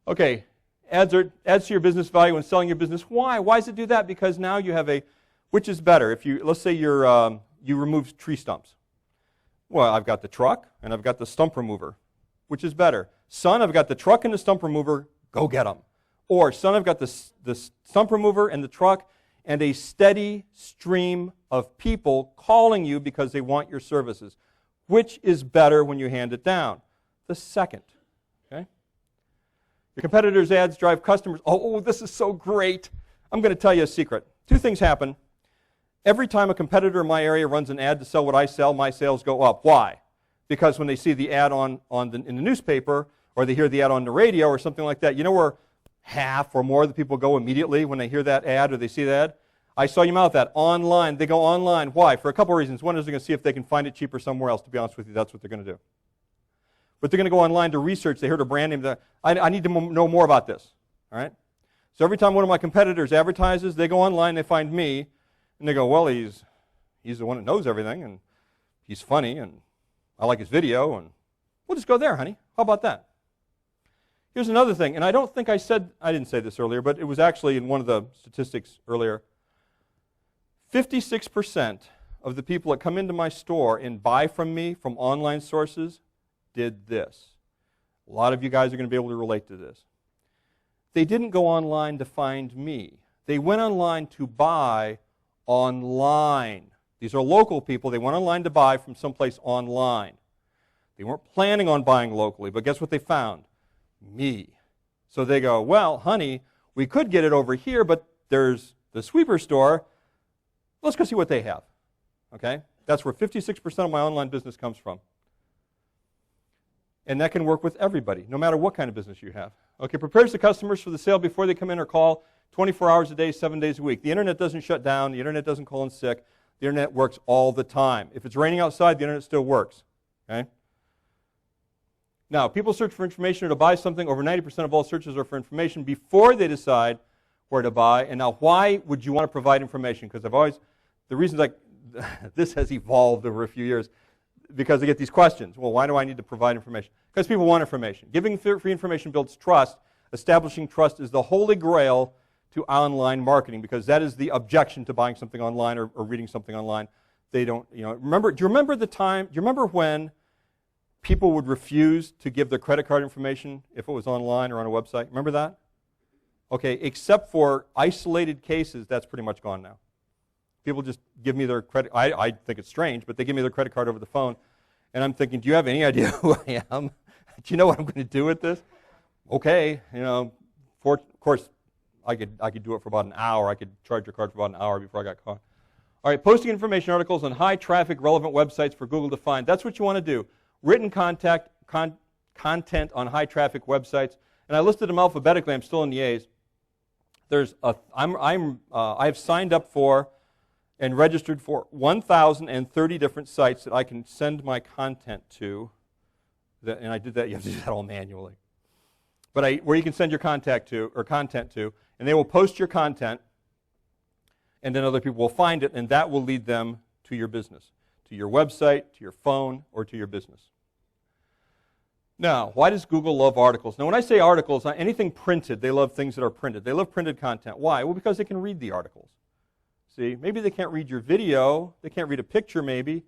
Okay, adds to your business value when selling your business. Why? Why does it do that? Because now you have which is better? If let's say you remove tree stumps. Well, I've got the truck and I've got the stump remover. Which is better? Son, I've got the truck and the stump remover. Go get them. Or, son, I've got the stump remover and the truck and a steady stream of people calling you because they want your services. Which is better when you hand it down? The second. Okay? Your competitors' ads drive customers. Oh, this is so great. I'm going to tell you a secret. Two things happen. Every time a competitor in my area runs an ad to sell what I sell, my sales go up. Why? Because when they see the ad in the newspaper, or they hear the ad on the radio or something like that, you know where half or more of the people go immediately when they hear that ad or they see that ad? I saw you mouth that. Online. They go online. Why? For a couple of reasons. One is they're going to see if they can find it cheaper somewhere else. To be honest with you, that's what they're going to do. But they're going to go online to research. They heard a brand name. I need to know more about this. All right? So every time one of my competitors advertises, they go online, they find me, and they go, well, he's the one that knows everything, and he's funny, and I like his video, and we'll just go there, honey. How about that? Here's another thing, and I didn't say this earlier, but it was actually in one of the statistics earlier. 56% of the people that come into my store and buy from me from online sources did this. A lot of you guys are going to be able to relate to this. They didn't go online to find me. They went online to buy online. These are local people. They went online to buy from someplace online. They weren't planning on buying locally, but guess what they found? Me. So they go, well, honey, we could get it over here, but there's the sweeper store. Let's go see what they have. Okay? That's where 56% of my online business comes from. And that can work with everybody, no matter what kind of business you have. Okay, prepares the customers for the sale before they come in or call 24 hours a day, 7 days a week. The internet doesn't shut down. The internet doesn't call in sick. The internet works all the time. If it's raining outside, the internet still works. Okay? Now, people search for information or to buy something. Over 90% of all searches are for information before they decide where to buy. And now, why would you want to provide information? Because the reasons this has evolved over a few years, because I get these questions. Well, why do I need to provide information? Because people want information. Giving free information builds trust. Establishing trust is the holy grail to online marketing, because that is the objection to buying something online or reading something online. They don't, do you remember when people would refuse to give their credit card information if it was online or on a website? Remember that? Okay, except for isolated cases, that's pretty much gone now. People just give me their credit. I think it's strange, but they give me their credit card over the phone, and I'm thinking, do you have any idea who I am? Do you know what I'm going to do with this? Okay, of course, I could do it for about an hour. I could charge your card for about an hour before I got caught. All right, posting information articles on high traffic, relevant websites for Google to find. That's what you want to do. Written content on high traffic websites, and I listed them alphabetically. I'm still in the A's. I have signed up for and registered for 1,030 different sites that I can send my content to. And I did that. You have to do that all manually. But where you can send your content to, and they will post your content, and then other people will find it, and that will lead them to your business, to your website, to your phone, or to your business. Now, why does Google love articles? Now, when I say articles, anything printed, they love things that are printed. They love printed content. Why? Well, because they can read the articles. See, maybe they can't read your video, they can't read a picture maybe,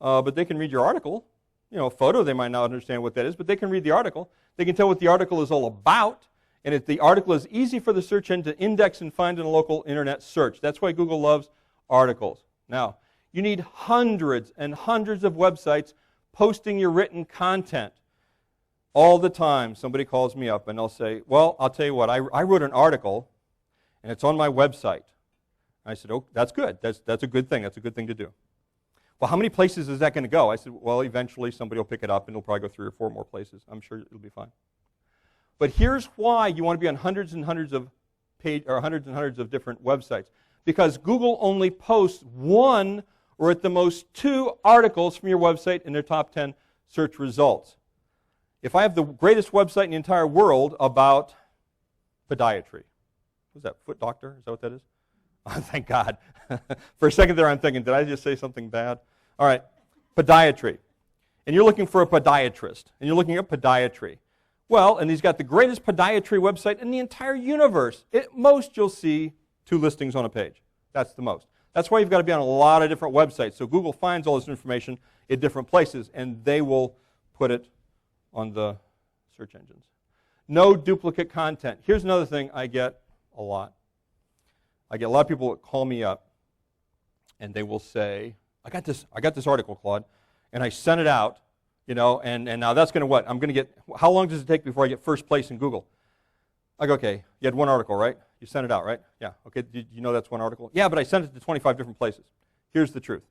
but they can read your article. A photo, they might not understand what that is, but they can read the article. They can tell what the article is all about, and if the article is easy for the search engine to index and find in a local internet search. That's why Google loves articles. Now, you need hundreds and hundreds of websites posting your written content. All the time, somebody calls me up and they'll say, well, I'll tell you what, I wrote an article, and it's on my website. I said, oh, that's good. That's a good thing. That's a good thing to do. Well, how many places is that going to go? I said, well, eventually somebody will pick it up, and it'll probably go 3 or 4 more places. I'm sure it'll be fine. But here's why you want to be on hundreds and hundreds of page or hundreds and hundreds of different websites, because Google only posts one or at the most two articles from your website in their top 10 search results. If I have the greatest website in the entire world about podiatry, was that foot doctor? Is that what that is? Oh, thank God. For a second there I'm thinking, did I just say something bad? All right, podiatry. And you're looking for a podiatrist, and you're looking at podiatry. Well, and he's got the greatest podiatry website in the entire universe. At most, you'll see 2 listings on a page. That's the most. That's why you've got to be on a lot of different websites. So Google finds all this information in different places, and they will put it on the search engines. No duplicate content. Here's another thing I get a lot. I get a lot of people that call me up, and they will say, I got this article, Claude, and I sent it out, and now that's going to what? I'm going to get, how long does it take before I get first place in Google? I go, okay, you had one article, right? You sent it out, right? Yeah, okay, did you know that's one article? Yeah, but I sent it to 25 different places. Here's the truth.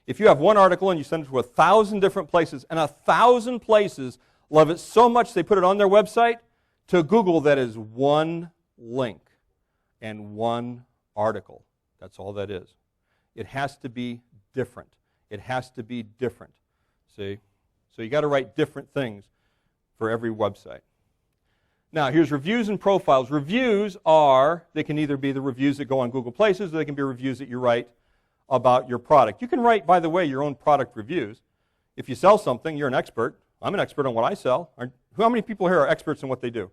If you have one article and you send it to 1,000 different places, and 1,000 places love it so much they put it on their website, to Google that is one link and one article. That's all that is. It has to be different. It has to be different. See? So you got to write different things for every website. Now, here's reviews and profiles. Reviews they can either be the reviews that go on Google Places, or they can be reviews that you write about your product. You can write, by the way, your own product reviews. If you sell something, you're an expert. I'm an expert on what I sell. How many people here are experts in what they do?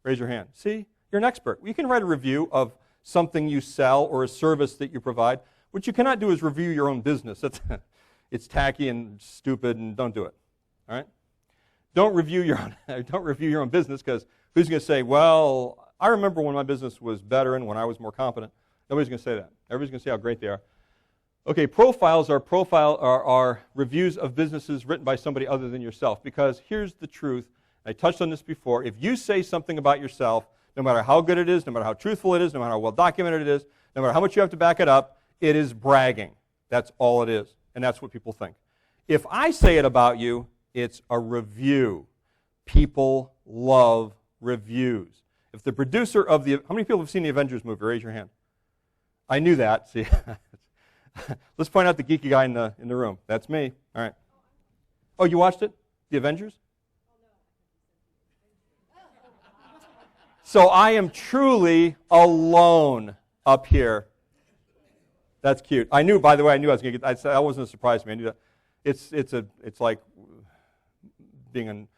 Raise your hand. See? You're an expert. You can write a review of something you sell or a service that you provide. What you cannot do is review your own business. It's tacky and stupid, and don't do it. All right? Don't review your own business, because who's going to say, well, I remember when my business was better and when I was more competent. Nobody's going to say that. Everybody's going to say how great they are. Okay, profiles are reviews of businesses written by somebody other than yourself, because here's the truth. I touched on this before. If you say something about yourself, no matter how good it is, no matter how truthful it is, no matter how well documented it is, no matter how much you have to back it up, it is bragging. That's all it is, and that's what people think. If I say it about you, it's a review. People love reviews. If the producer of how many people have seen the Avengers movie? Raise your hand. I knew that. See, let's point out the geeky guy in the room. That's me. All right. Oh, you watched it? The Avengers? So I am truly alone up here. That's cute. I knew, by the way, I was going to get. That wasn't a surprise to me. I knew that. It's like being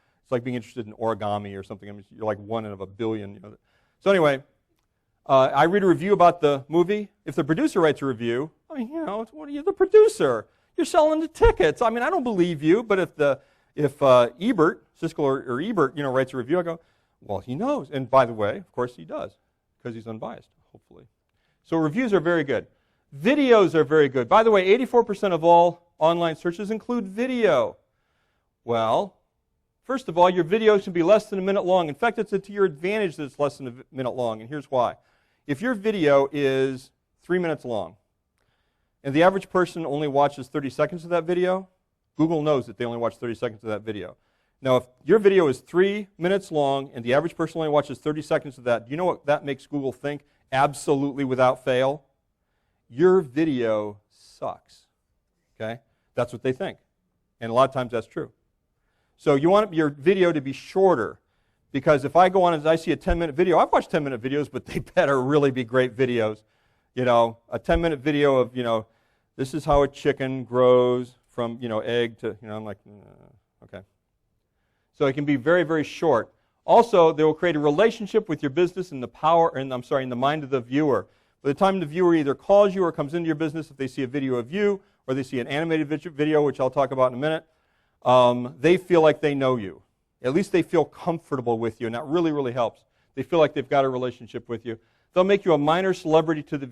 interested in origami or something. I mean, you're like one in a billion. So anyway, I read a review about the movie. If the producer writes a review, I mean, what are you, the producer? You're selling the tickets. I mean, I don't believe you. But if Ebert, Siskel or Ebert, writes a review, I go, well, he knows. And by the way, of course he does, because he's unbiased, hopefully. So reviews are very good. Videos are very good. By the way, 84% of all online searches include video. Well, first of all, your videos can be less than a minute long. In fact, it's to your advantage that it's less than a minute long, and here's why. If your video is 3 minutes long, and the average person only watches 30 seconds of that video, Google knows that they only watch 30 seconds of that video. Now, if your video is 3 minutes long, and the average person only watches 30 seconds of that, do you know what that makes Google think absolutely without fail? Your video sucks. Okay? That's what they think. And a lot of times that's true. So you want your video to be shorter, because if I go on and I see a 10-minute video, I've watched 10-minute videos, but they better really be great videos. A 10-minute video of, this is how a chicken grows from, egg to, I'm like, okay. So it can be very, very short. Also, they will create a relationship with your business in the mind of the viewer. By the time the viewer either calls you or comes into your business, if they see a video of you or they see an animated video, which I'll talk about in a minute, they feel like they know you. At least they feel comfortable with you, and that really, really helps. They feel like they've got a relationship with you. They'll make you a minor celebrity to the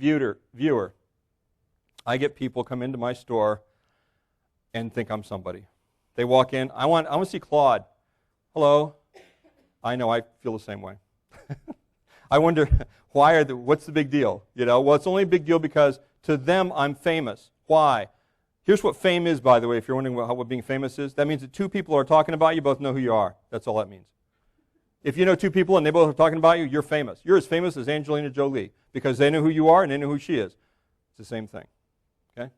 viewer. I get people come into my store and think I'm somebody. They walk in, I want to see Claude. Hello. I know, I feel the same way. I wonder, what's the big deal? Well, it's only a big deal because to them I'm famous. Why? Here's what fame is, by the way, if you're wondering what being famous is. That means that two people are talking about you, both know who you are. That's all that means. If you know two people and they both are talking about you, you're famous. You're as famous as Angelina Jolie because they know who you are and they know who she is. It's the same thing. Okay?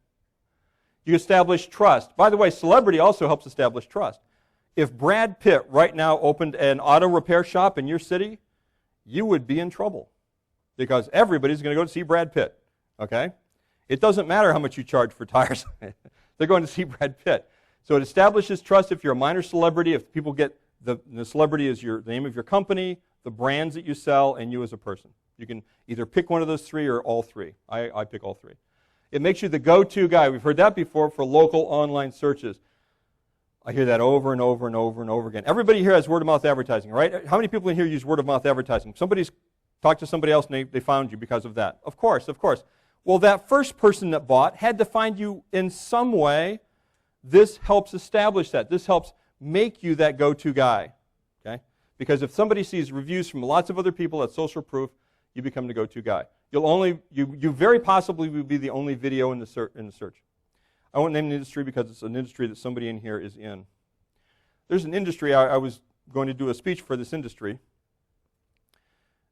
You establish trust. By the way, celebrity also helps establish trust. If Brad Pitt right now opened an auto repair shop in your city, you would be in trouble because everybody's going to go to see Brad Pitt. Okay? It doesn't matter how much you charge for tires. They're going to see Brad Pitt. So it establishes trust if you're a minor celebrity, if people get the celebrity is the name of your company, the brands that you sell, and you as a person. You can either pick one of those three or all three. I pick all three. It makes you the go-to guy. We've heard that before for local online searches. I hear that over and over and over and over again. Everybody here has word-of-mouth advertising, right? How many people in here use word-of-mouth advertising? Somebody's talked to somebody else and they found you because of that. Of course, of course. Well, that first person that bought had to find you in some way. This helps establish that. This helps make you that go-to guy. Okay? Because if somebody sees reviews from lots of other people at social proof, you become the go-to guy. You very possibly will be the only video in the search. I won't name the industry because it's an industry that somebody in here is in. There's an industry, I was going to do a speech for this industry,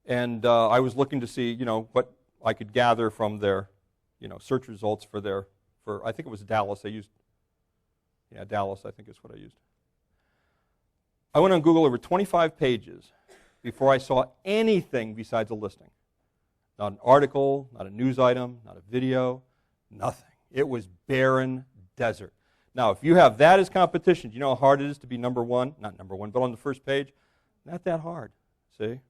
and I was looking to see, what I could gather from their, search results for I think it was Dallas. Dallas, I think is what I used. I went on Google over 25 pages before I saw anything besides a listing. Not an article, not a news item, not a video, nothing. It was barren desert. Now, if you have that as competition, do you know how hard it is to be number one? Not number one, but on the first page? Not that hard, see?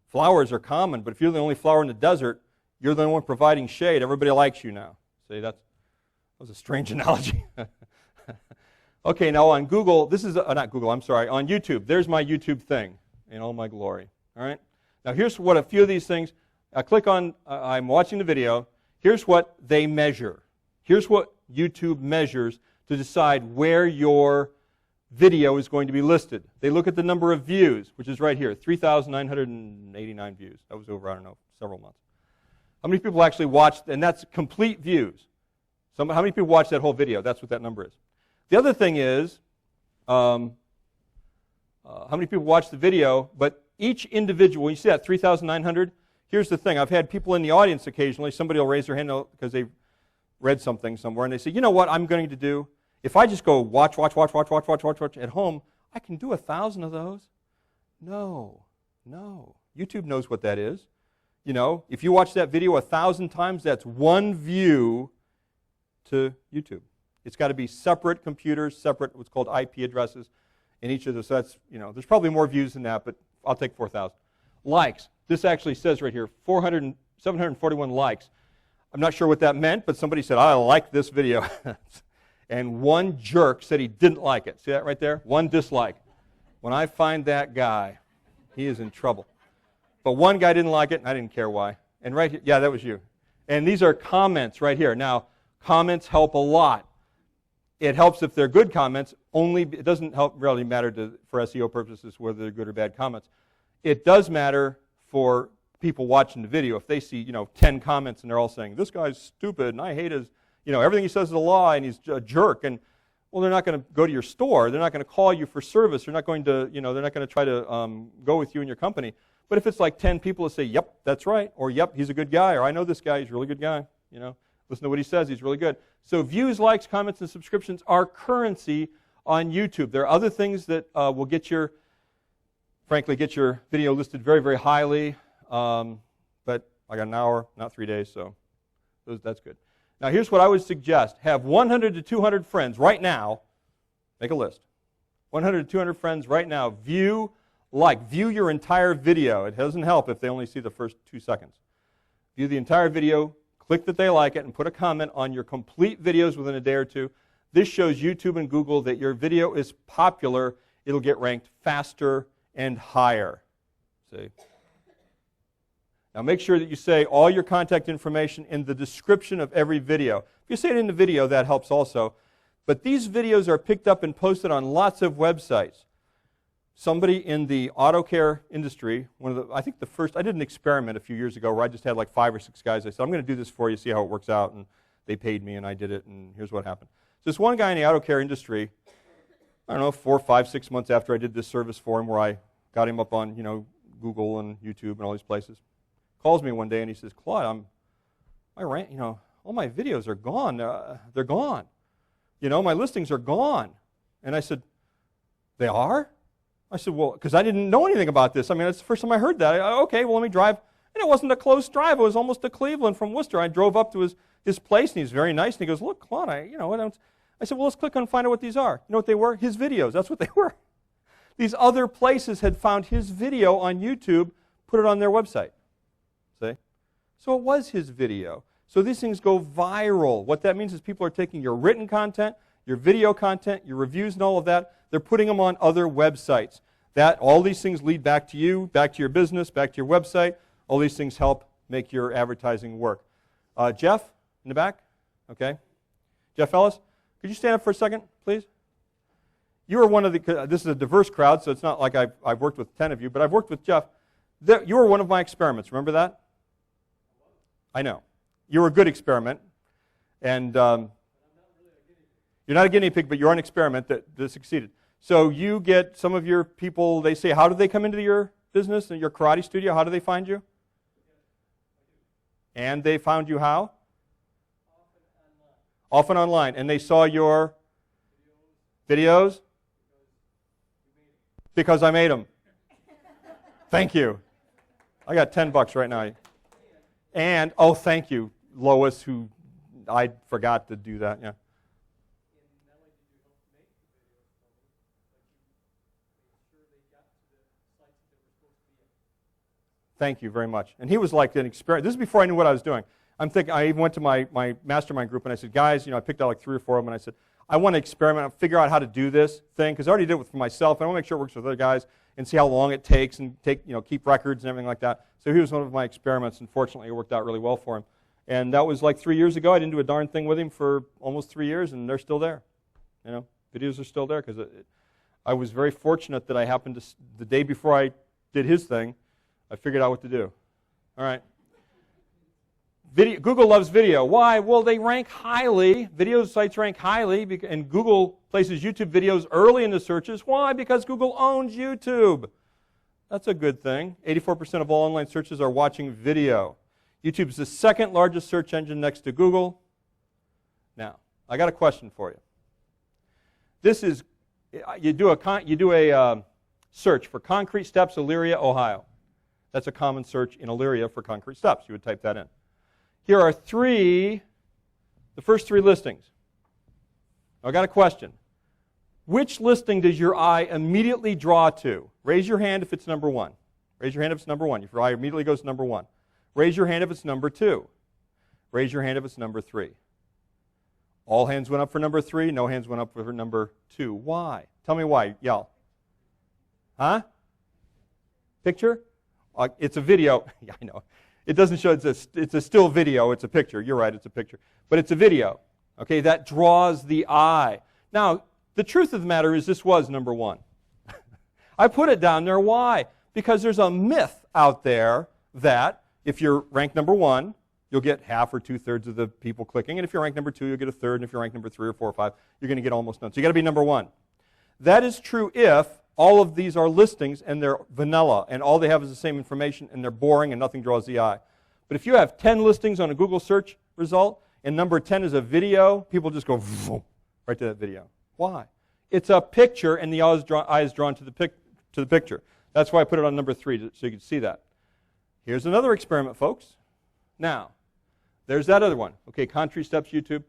Flowers are common, but if you're the only flower in the desert, you're the one providing shade. Everybody likes you now. See, that was a strange analogy. Okay, now on Google, this is, not Google, I'm sorry, on YouTube, there's my YouTube thing in all my glory. All right? Now here's what a few of these things, I click on, I'm watching the video, here's what they measure. Here's what YouTube measures to decide where your video is going to be listed. They look at the number of views, which is right here, 3,989 views. That was over, several months. How many people actually watched, and that's complete views. How many people watched that whole video? That's what that number is. The other thing is, how many people watched the video, but each individual, you see that 3,900? Here's the thing. I've had people in the audience occasionally, somebody will raise their hand because they've read something somewhere, and they say, you know what I'm going to do? If I just go watch at home, I can do 1,000 of those. No. YouTube knows what that is. If you watch that video 1,000 times, that's one view to YouTube. It's got to be separate computers, separate what's called IP addresses in each of those. So that's, there's probably more views than that, but I'll take 4,000. Likes. This actually says right here, 741 likes. I'm not sure what that meant, but somebody said, I like this video. And one jerk said he didn't like it. See that right there? One dislike. When I find that guy, he is in trouble. But one guy didn't like it, and I didn't care why. And right here, yeah, that was you. And these are comments right here. Now, comments help a lot. It helps if they're good comments. It doesn't really matter for SEO purposes whether they're good or bad comments. It does matter for people watching the video. If they see 10 comments and they're all saying, this guy's stupid and I hate his, everything he says is a lie and he's a jerk, and well, they're not going to go to your store. They're not going to call you for service. They're not going to, they're not going to try to go with you and your company. But if it's like 10 people that say, yep, that's right, or yep, he's a good guy, or I know this guy, he's a really good guy, listen to what he says, he's really good. So views, likes, comments, and subscriptions are currency on YouTube. There are other things that will get your video listed very, very highly, but I got an hour, not 3 days, so that's good. Now here's what I would suggest. Have 100 to 200 friends right now, make a list. 100 to 200 friends right now, view your entire video. It doesn't help if they only see the first 2 seconds. View the entire video, click that they like it, and put a comment on your complete videos within a day or two. This shows YouTube and Google that your video is popular. It'll get ranked faster and higher. See? Now make sure that you say all your contact information in the description of every video. If you say it in the video, that helps also. But these videos are picked up and posted on lots of websites. Somebody in the auto care industry, I did an experiment a few years ago where I just had like 5 or 6 guys. I said, I'm going to do this for you, see how it works out. And they paid me and I did it, and here's what happened. So this one guy in the auto care industry I don't know, 4, 5, 6 months after I did this service for him where I got him up on, Google and YouTube and all these places. Calls me one day and he says, Claude, all my videos are gone. They're gone. My listings are gone. And I said, they are? I said, well, because I didn't know anything about this. It's the first time I heard that. Okay, well, let me drive. And it wasn't a close drive. It was almost to Cleveland from Worcester. I drove up to his place, and he's very nice. And he goes, look, Claude, I said, well, let's click on and find out what these are. You know what they were? His videos. That's what they were. These other places had found his video on YouTube, put it on their website. See? So it was his video. So these things go viral. What that means is people are taking your written content, your video content, your reviews and all of that, they're putting them on other websites. All these things lead back to you, back to your business, back to your website. All these things help make your advertising work. Jeff, in the back? Okay. Jeff Ellis, could you stand up for a second, please? You were one of this is a diverse crowd, so it's not like I've worked with 10 of you, but I've worked with Jeff. You were one of my experiments. Remember that? I know. You were a good experiment. And you're not a guinea pig, but you're an experiment that succeeded. So you get some of your people, they say, how do they come into your business and your karate studio? How do they find you? And they found you how? Often online. And they saw your videos? Because I made them. Thank you. I got $10 right now. And, thank you, Lois, who I forgot to do that. Yeah. Thank you very much. And he was like an experiment. This is before I knew what I was doing. I even went to my mastermind group and I said, guys, I picked out like 3 or 4 of them and I said, I want to experiment, figure out how to do this thing, because I already did it for myself. I want to make sure it works with other guys and see how long it takes and keep records and everything like that. So he was one of my experiments, and fortunately it worked out really well for him. And that was like 3 years ago. I didn't do a darn thing with him for almost 3 years, and they're still there. Videos are still there because I was very fortunate that I happened to, the day before I did his thing, I figured out what to do. All right. Google loves video. Why? Well, they rank highly. Video sites rank highly, and Google places YouTube videos early in the searches. Why? Because Google owns YouTube. That's a good thing. 84% of all online searches are watching video. YouTube is the second largest search engine next to Google. Now, I got a question for you. This is, you do a search for concrete steps, Elyria, Ohio. That's a common search in Elyria for concrete steps. You would type that in. Here are the first 3 listings. I got a question. Which listing does your eye immediately draw to? Raise your hand if it's number 1. Raise your hand if it's number 1. If your eye immediately goes to number 1. Raise your hand if it's number 2. Raise your hand if it's number 3. All hands went up for number 3. No hands went up for number 2. Why? Tell me why. Yell. Huh? Picture? It's a video. Yeah, I know. It doesn't show, it's a still video, it's a picture. You're right, it's a picture. But it's a video. Okay, that draws the eye. Now, the truth of the matter is this was number 1. I put it down there. Why? Because there's a myth out there that if you're ranked number 1, you'll get half or 2/3 of the people clicking. And if you're ranked number 2, you'll get 1/3. And if you're ranked number 3 or 4 or 5, you're going to get almost none. So you got to be number 1. That is true if all of these are listings and they're vanilla and all they have is the same information and they're boring and nothing draws the eye. But if you have 10 listings on a Google search result and number 10 is a video, people just go right to that video. Why? It's a picture and the eye is drawn to the picture. That's why I put it on number 3 so you can see that. Here's another experiment, folks. Now, there's that other one. Okay, Concrete Steps YouTube.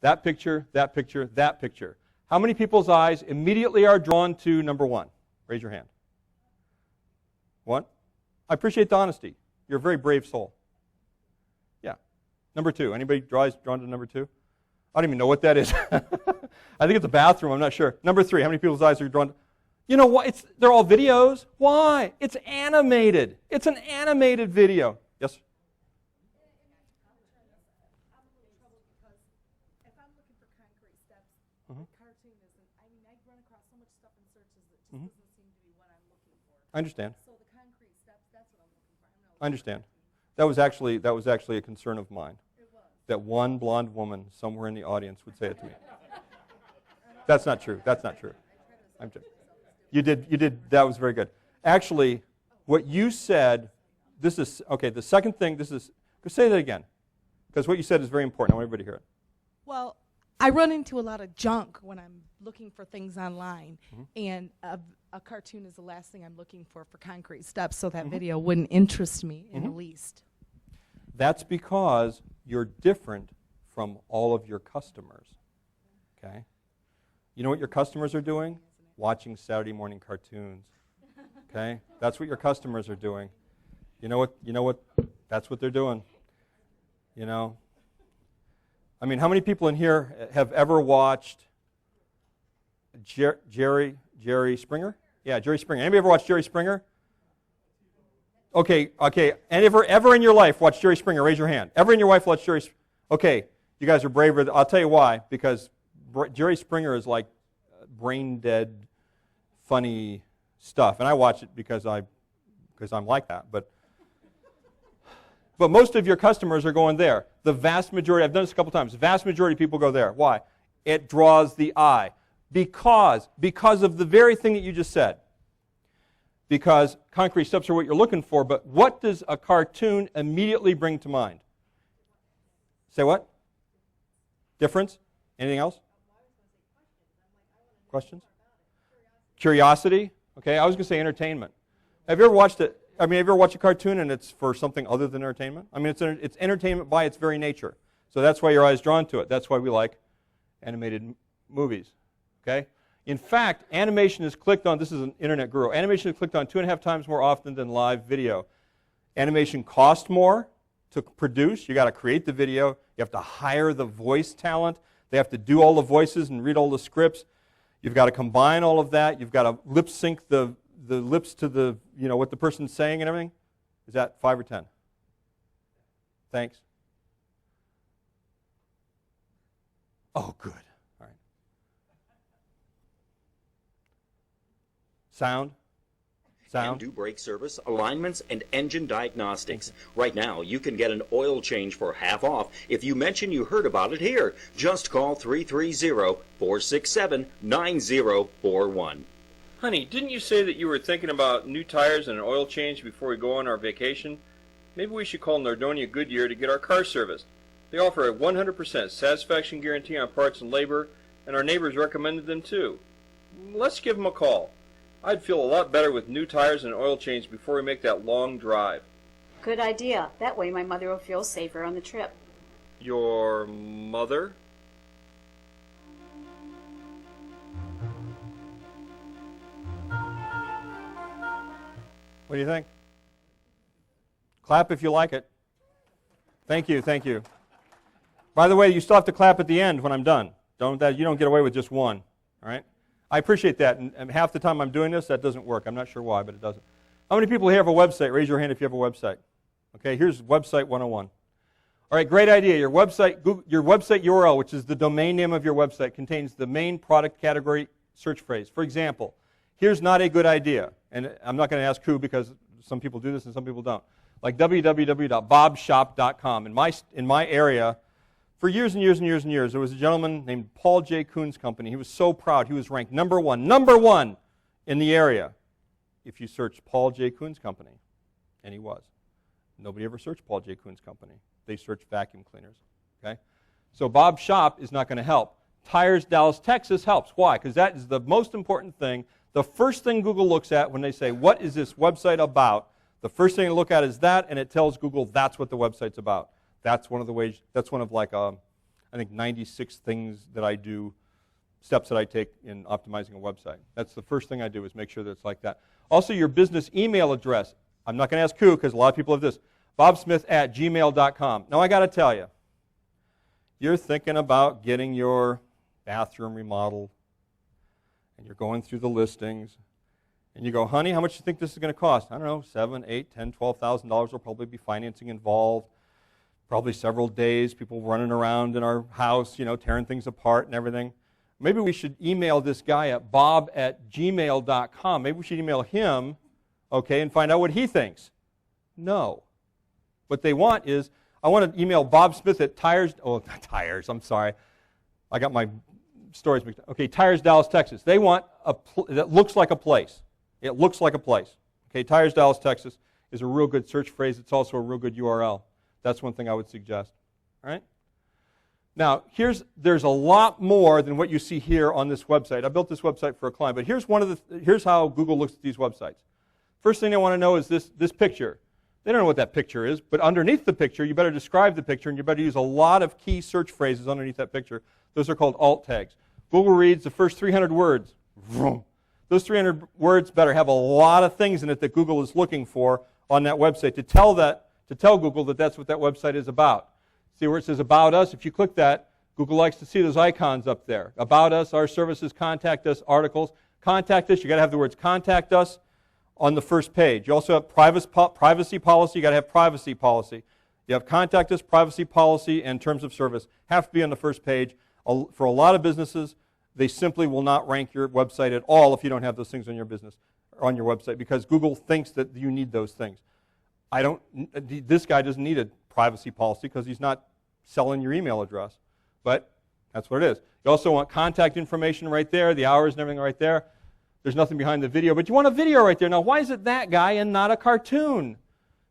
That picture, that picture, that picture. How many people's eyes immediately are drawn to number 1? Raise your hand. 1? I appreciate the honesty. You're a very brave soul. Yeah. Number 2. Anybody drawn to number 2? I don't even know what that is. I think it's a bathroom. I'm not sure. Number 3. How many people's eyes are drawn to? You know what? They're all videos. Why? It's animated. It's an animated video. Yes? I understand. So the concrete steps, that's what I'm looking for. I understand. That was actually a concern of mine. It was. That one blonde woman somewhere in the audience would say it to me. That's not true. That's not true. You did, that was very good. Actually, what you said, this is, okay, the second thing, say that again, because what you said is very important. I want everybody to hear it. Well, I run into a lot of junk when I'm looking for things online, and a cartoon is the last thing I'm looking for concrete steps, so that video wouldn't interest me in the least. That's because you're different from all of your customers, okay? You know what your customers are doing? Watching Saturday morning cartoons, okay? That's what your customers are doing. You know what? That's what they're doing, you know? I mean, how many people in here have ever watched Jerry Springer? Yeah, Jerry Springer. Anybody ever watched Jerry Springer? Okay. And ever in your life watched Jerry Springer? Raise your hand. Ever in your life watched Jerry Springer? Okay, you guys are braver. I'll tell you why. Because Jerry Springer is like brain dead, funny stuff, and I watch it because I'm like that. But most of your customers are going there. The vast majority, I've done this a couple times, the vast majority of people go there. Why? It draws the eye. Because of the very thing that you just said. Because concrete steps are what you're looking for, but what does a cartoon immediately bring to mind? Say what? Difference? Anything else? Questions? Curiosity? Okay, I was going to say entertainment. Have you ever watched it? I mean, have you ever watched a cartoon and it's for something other than entertainment? I mean, it's entertainment by its very nature. So that's why your eye is drawn to it. That's why we like animated movies. Okay? In fact, animation is clicked on, this is an internet guru, animation is clicked on 2.5 times more often than live video. Animation costs more to produce. You got to create the video. You have to hire the voice talent. They have to do all the voices and read all the scripts. You've got to combine all of that. You've got to lip sync the lips to the, what the person's saying and everything. Is that 5 or 10? Thanks. Oh, good. All right. Sound. And do brake service, alignments, and engine diagnostics. Right now, you can get an oil change for half off if you mention you heard about it here. Just call 330-467-9041. Honey, didn't you say that you were thinking about new tires and an oil change before we go on our vacation? Maybe we should call Nardonia Goodyear to get our car serviced. They offer a 100% satisfaction guarantee on parts and labor, and our neighbors recommended them too. Let's give them a call. I'd feel a lot better with new tires and an oil change before we make that long drive. Good idea. That way my mother will feel safer on the trip. Your mother? What do you think? Clap if you like it. Thank you, thank you. By the way, you still have to clap at the end when I'm done. You don't get away with just one, all right? I appreciate that, and half the time I'm doing this, that doesn't work. I'm not sure why, but it doesn't. How many people here have a website? Raise your hand if you have a website. Okay, here's Website 101. All right, great idea. Your website URL, which is the domain name of your website, contains the main product category search phrase. For example, here's not a good idea, and I'm not going to ask who because some people do this and some people don't. Like www.bobshop.com. In my area, for years and years and years and years, there was a gentleman named Paul J. Kuhn's company. He was so proud. He was ranked number one in the area if you search Paul J. Kuhn's company. And he was. Nobody ever searched Paul J. Kuhn's company. They searched vacuum cleaners. Okay? So Bob's Shop is not going to help. Tires Dallas, Texas helps. Why? Because that is the most important thing. The first thing Google looks at when they say, what is this website about? The first thing to look at is that, and it tells Google that's what the website's about. That's one of the ways, that's one of like, I think 96 things that I do, steps that I take in optimizing a website. That's the first thing I do is make sure that it's like that. Also, your business email address. I'm not going to ask who because a lot of people have this. bobsmith@gmail.com. Now, I got to tell you, you're thinking about getting your bathroom remodeled, and you're going through the listings, and you go, honey, how much do you think this is going to cost? I don't know, $7,000, $8,000, $10,000, $12,000. Will probably be financing involved. Probably several days, people running around in our house, tearing things apart and everything. Maybe we should email this guy at bob@gmail.com. Maybe we should email him, okay, and find out what he thinks. No. What they want is, I want to email Bob Smith at tires, I'm sorry. I got my stories. Okay, Tires, Dallas, Texas. They want that looks like a place. It looks like a place. Okay, Tires, Dallas, Texas is a real good search phrase. It's also a real good URL. That's one thing I would suggest. All right? Now, there's a lot more than what you see here on this website. I built this website for a client, but here's how Google looks at these websites. First thing they want to know is this picture. They don't know what that picture is, but underneath the picture, you better describe the picture, and you better use a lot of key search phrases underneath that picture. Those are called alt tags. Google reads the first 300 words. Vroom. Those 300 words better have a lot of things in it that Google is looking for on that website to tell Google that that's what that website is about. See where it says About Us? If you click that, Google likes to see those icons up there. About Us, Our Services, Contact Us, Articles. Contact Us, you've got to have the words Contact Us on the first page. You also have privacy policy. You've got to have privacy policy. You have Contact Us, privacy policy, and terms of service. Have to be on the first page. For a lot of businesses, they simply will not rank your website at all if you don't have those things on your business or on your website because Google thinks that you need those things. This guy doesn't need a privacy policy because he's not selling your email address. But that's what it is. You also want contact information right there, the hours and everything right there. There's nothing behind the video, but you want a video right there. Now, why is it that guy and not a cartoon?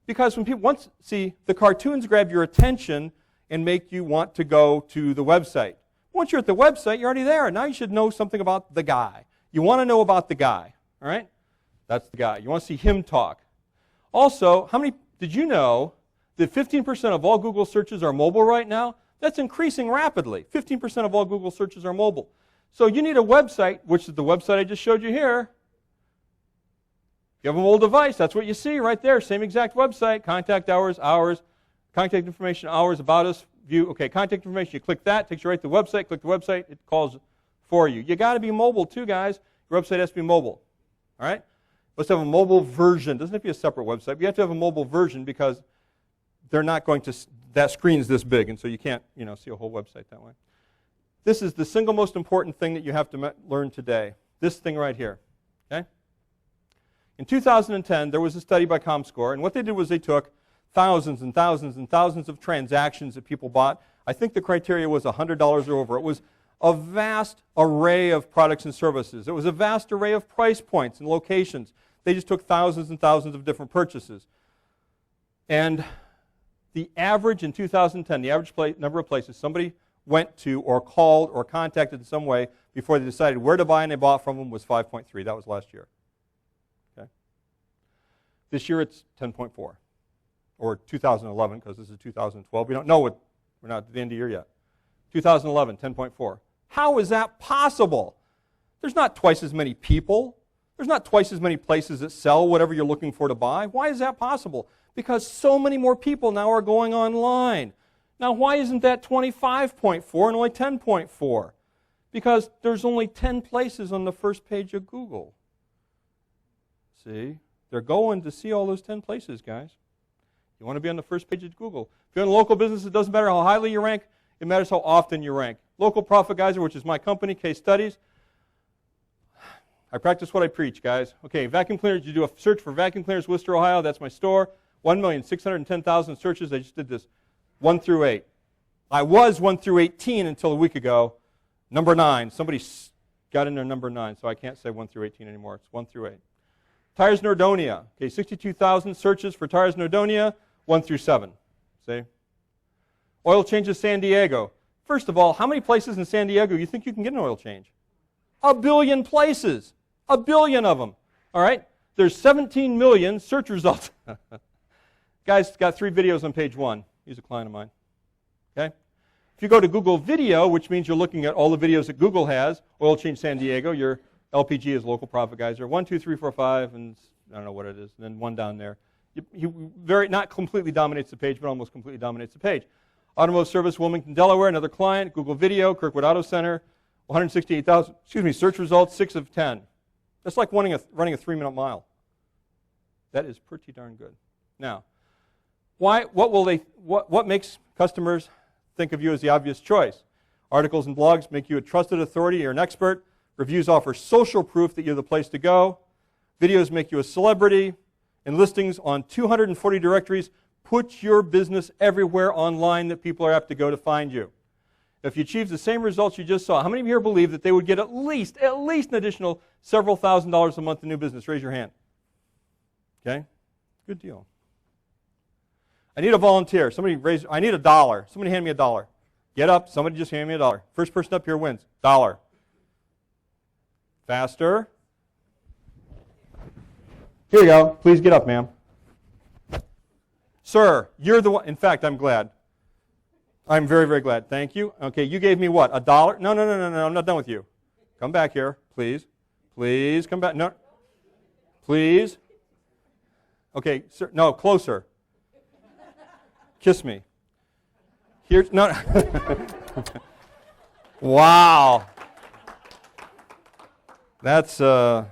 Because when people the cartoons grab your attention and make you want to go to the website. Once you're at the website, you're already there. Now you should know something about the guy. You want to know about the guy, all right? That's the guy. You want to see him talk. Also, did you know that 15% of all Google searches are mobile right now? That's increasing rapidly. 15% of all Google searches are mobile. So you need a website, which is the website I just showed you here. You have a mobile device, that's what you see right there. Same exact website, contact hours, contact information, hours, about us, view. Okay, contact information, you click that, takes you right to the website, click the website, it calls for you. You got to be mobile too, guys. Your website has to be mobile. All right? Let's have a mobile version. Doesn't have to be a separate website, but you have to have a mobile version because they're not going to, that screen's this big, and so you can't, see a whole website that way. This is the single most important thing that you have to learn today. This thing right here. Okay? In 2010, there was a study by ComScore, and what they did was they took thousands and thousands and thousands of transactions that people bought. I think the criteria was $100 or over. It was a vast array of products and services. It was a vast array of price points and locations. They just took thousands and thousands of different purchases. And the average in 2010, the average number of places somebody went to or called or contacted in some way before they decided where to buy and they bought from them was 5.3. That was last year. Okay. This year it's 10.4. Or 2011, because this is 2012. We don't know we're not at the end of the year yet. 2011, 10.4. How is that possible? There's not twice as many people. There's not twice as many places that sell whatever you're looking for to buy. Why is that possible? Because so many more people now are going online. Now, why isn't that 25.4 and only 10.4? Because there's only 10 places on the first page of Google. See? They're going to see all those 10 places, guys. You want to be on the first page of Google. If you're in a local business, it doesn't matter how highly you rank. It matters how often you rank. Local Profit Geyser, which is my company, Case Studies. I practice what I preach, guys. Okay, vacuum cleaners. You do a search for vacuum cleaners, Worcester, Ohio. That's my store. 1,610,000 searches. I just did this. 1 through 8. I was 1 through 18 until a week ago. Number 9. Somebody got in there number 9, so I can't say 1 through 18 anymore. It's 1 through 8. Tires Nordonia. Okay, 62,000 searches for Tires Nordonia, 1 through 7. See? Oil Changes San Diego. First of all, how many places in San Diego you think you can get an oil change? 1 billion places. 1 billion of them. All right? There's 17 million search results. Guys, got 3 videos on page 1. He's a client of mine. Okay? If you go to Google Video, which means you're looking at all the videos that Google has, Oil Change San Diego, your LPG is Local Profit Geyser. 1, 2, 3, 4, 5, and I don't know what it is, and then 1 down there. He not completely dominates the page, but almost completely dominates the page. Automotive Service, Wilmington, Delaware, another client. Google Video, Kirkwood Auto Center, 168,000, search results, 6 of 10. That's like running a 3-minute mile. That is pretty darn good. Now, what makes customers think of you as the obvious choice? Articles and blogs make you a trusted authority, you're an expert. Reviews offer social proof that you're the place to go. Videos make you a celebrity. And listings on 240 directories put your business everywhere online that people are apt to go to find you. if you achieve the same results you just saw, how many of you here believe that they would get at least an additional several $1,000s a month in new business? Raise your hand. Okay? Good deal. I need a volunteer. I need $1. Somebody hand me $1. Get up. Somebody just hand me $1. First person up here wins. $1. Faster. Here you go. Please get up, ma'am. Sir, you're the one. In fact, I'm glad. I'm very, very glad. Thank you. Okay, you gave me what? $1? No, I'm not done with you. Come back here, please. Please come back. No. Please. Okay, sir. No, closer. Kiss me. Here's no. Wow. That's and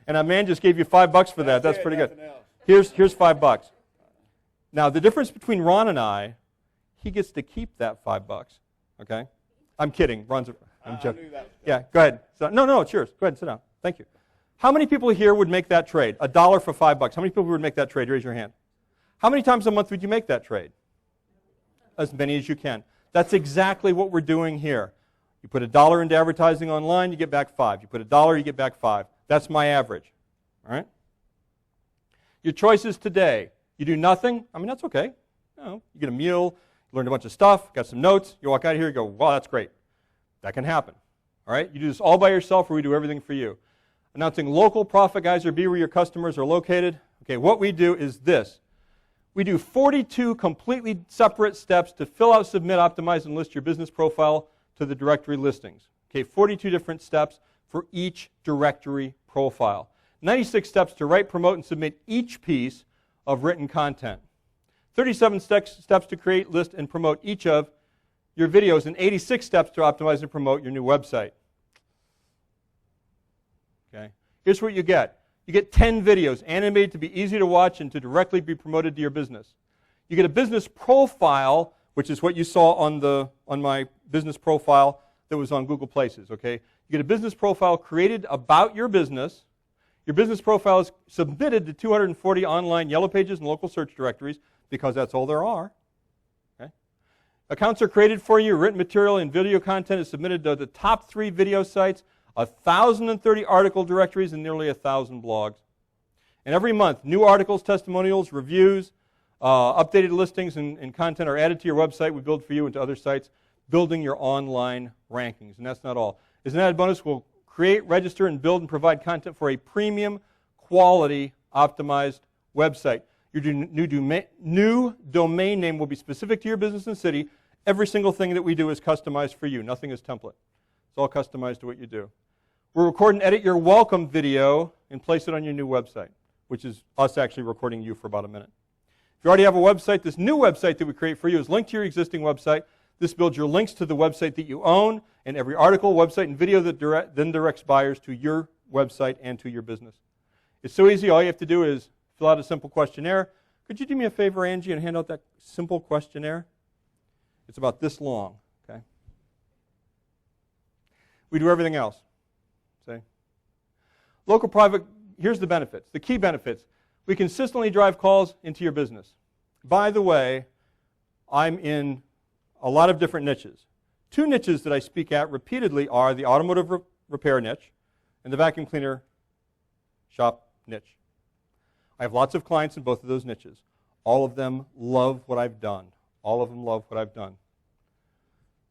a man just gave you $5 for that. That's pretty good. Here's $5. Now the difference between Ron and I, he gets to keep that $5. Okay, I'm kidding. I'm joking. Yeah, go ahead. No, it's yours. Go ahead and sit down. Thank you. How many people here would make that trade? $1 for $5. How many people would make that trade? Raise your hand. How many times a month would you make that trade? As many as you can. That's exactly what we're doing here. You put $1 into advertising online, you get back $5. You put $1, you get back $5. That's my average. All right? Your choices today. You do nothing. I mean, that's okay. You get a meal, you learned a bunch of stuff, got some notes. You walk out of here, you go, wow, that's great. That can happen. All right? You do this all by yourself, or we do everything for you. Announcing Local Profit Geyser, be where your customers are located. Okay, what we do is this. We do 42 completely separate steps to fill out, submit, optimize, and list your business profile to the directory listings. Okay, 42 different steps for each directory profile. 96 steps to write, promote, and submit each piece of written content. 37 steps to create, list, and promote each of your videos, and 86 steps to optimize and promote your new website. Okay, here's what you get. You get 10 videos animated to be easy to watch and to directly be promoted to your business. You get a business profile, which is what you saw on my business profile that was on Google Places. Okay, you get a business profile created about your business. Your business profile is submitted to 240 online Yellow Pages and local search directories because that's all there are. Okay? Accounts are created for you. Written material and video content is submitted to the top 3 video sites, 1,030 article directories, and nearly 1,000 blogs. And every month, new articles, testimonials, reviews, updated listings, and content are added to your website. We build for you and to other sites, building your online rankings. And that's not all. As an added bonus, we'll create, register, and build and provide content for a premium, quality, optimized website. Your new domain name will be specific to your business and city. Every single thing that we do is customized for you. Nothing is template. It's all customized to what you do. We'll record and edit your welcome video and place it on your new website, which is us actually recording you for about a minute. If you already have a website, this new website that we create for you is linked to your existing website. This builds your links to the website that you own, and every article, website, and video that then directs buyers to your website and to your business. It's so easy. All you have to do is fill out a simple questionnaire. Could you do me a favor, Angie, and hand out that simple questionnaire? It's about this long. Okay. We do everything else. See? Local Profit, here's the benefits, the key benefits. We consistently drive calls into your business. By the way, I'm in a lot of different niches. 2 niches that I speak at repeatedly are the automotive repair niche and the vacuum cleaner shop niche. I have lots of clients in both of those niches. All of them love what I've done. All of them love what I've done.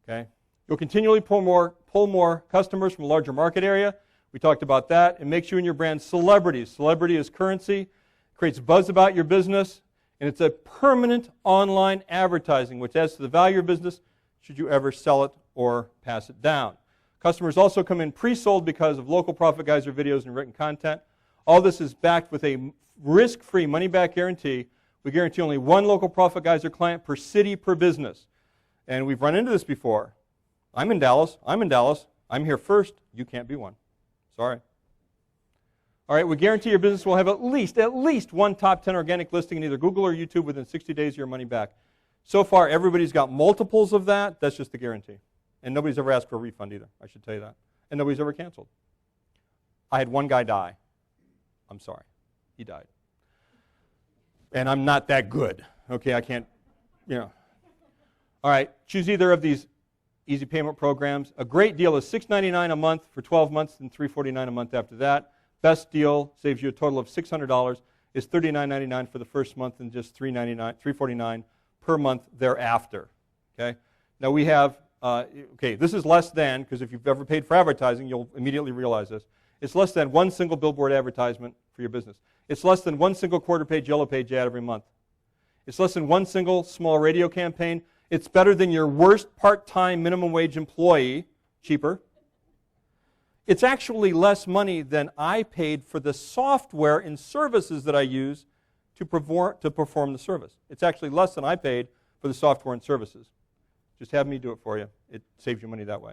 Okay? You'll continually pull more customers from a larger market area. We talked about that. It makes you and your brand celebrities. Celebrity is currency. Creates buzz about your business. And it's a permanent online advertising, which adds to the value of your business should you ever sell it or pass it down. Customers also come in pre-sold because of Local Profit Geyser videos and written content. All this is backed with a risk-free money-back guarantee. We guarantee only 1 Local Profit Geyser client per city per business. And we've run into this before. I'm in Dallas. I'm here first. You can't be one. Sorry. All right, we guarantee your business will have at least 1 top 10 organic listing in either Google or YouTube within 60 days of your money back. So far, everybody's got multiples of that. That's just the guarantee. And nobody's ever asked for a refund either, I should tell you that. And nobody's ever canceled. I had one guy die. I'm sorry. He died. And I'm not that good. Okay, I can't, All right, choose either of these easy payment programs. A great deal is $6.99 a month for 12 months and $3.49 a month after that. Best deal, saves you a total of $600, is $39.99 for the first month and just $3.49 per month thereafter. Okay. Now we have, this is less than, because if you've ever paid for advertising, you'll immediately realize this. It's less than one single billboard advertisement for your business. It's less than one single quarter-page, yellow-page ad every month. It's less than one single small radio campaign. It's better than your worst part-time minimum wage employee, cheaper. It's actually less money than I paid for the software and services that I use to perform the service. It's actually less than I paid for the software and services. Just have me do it for you. It saves you money that way.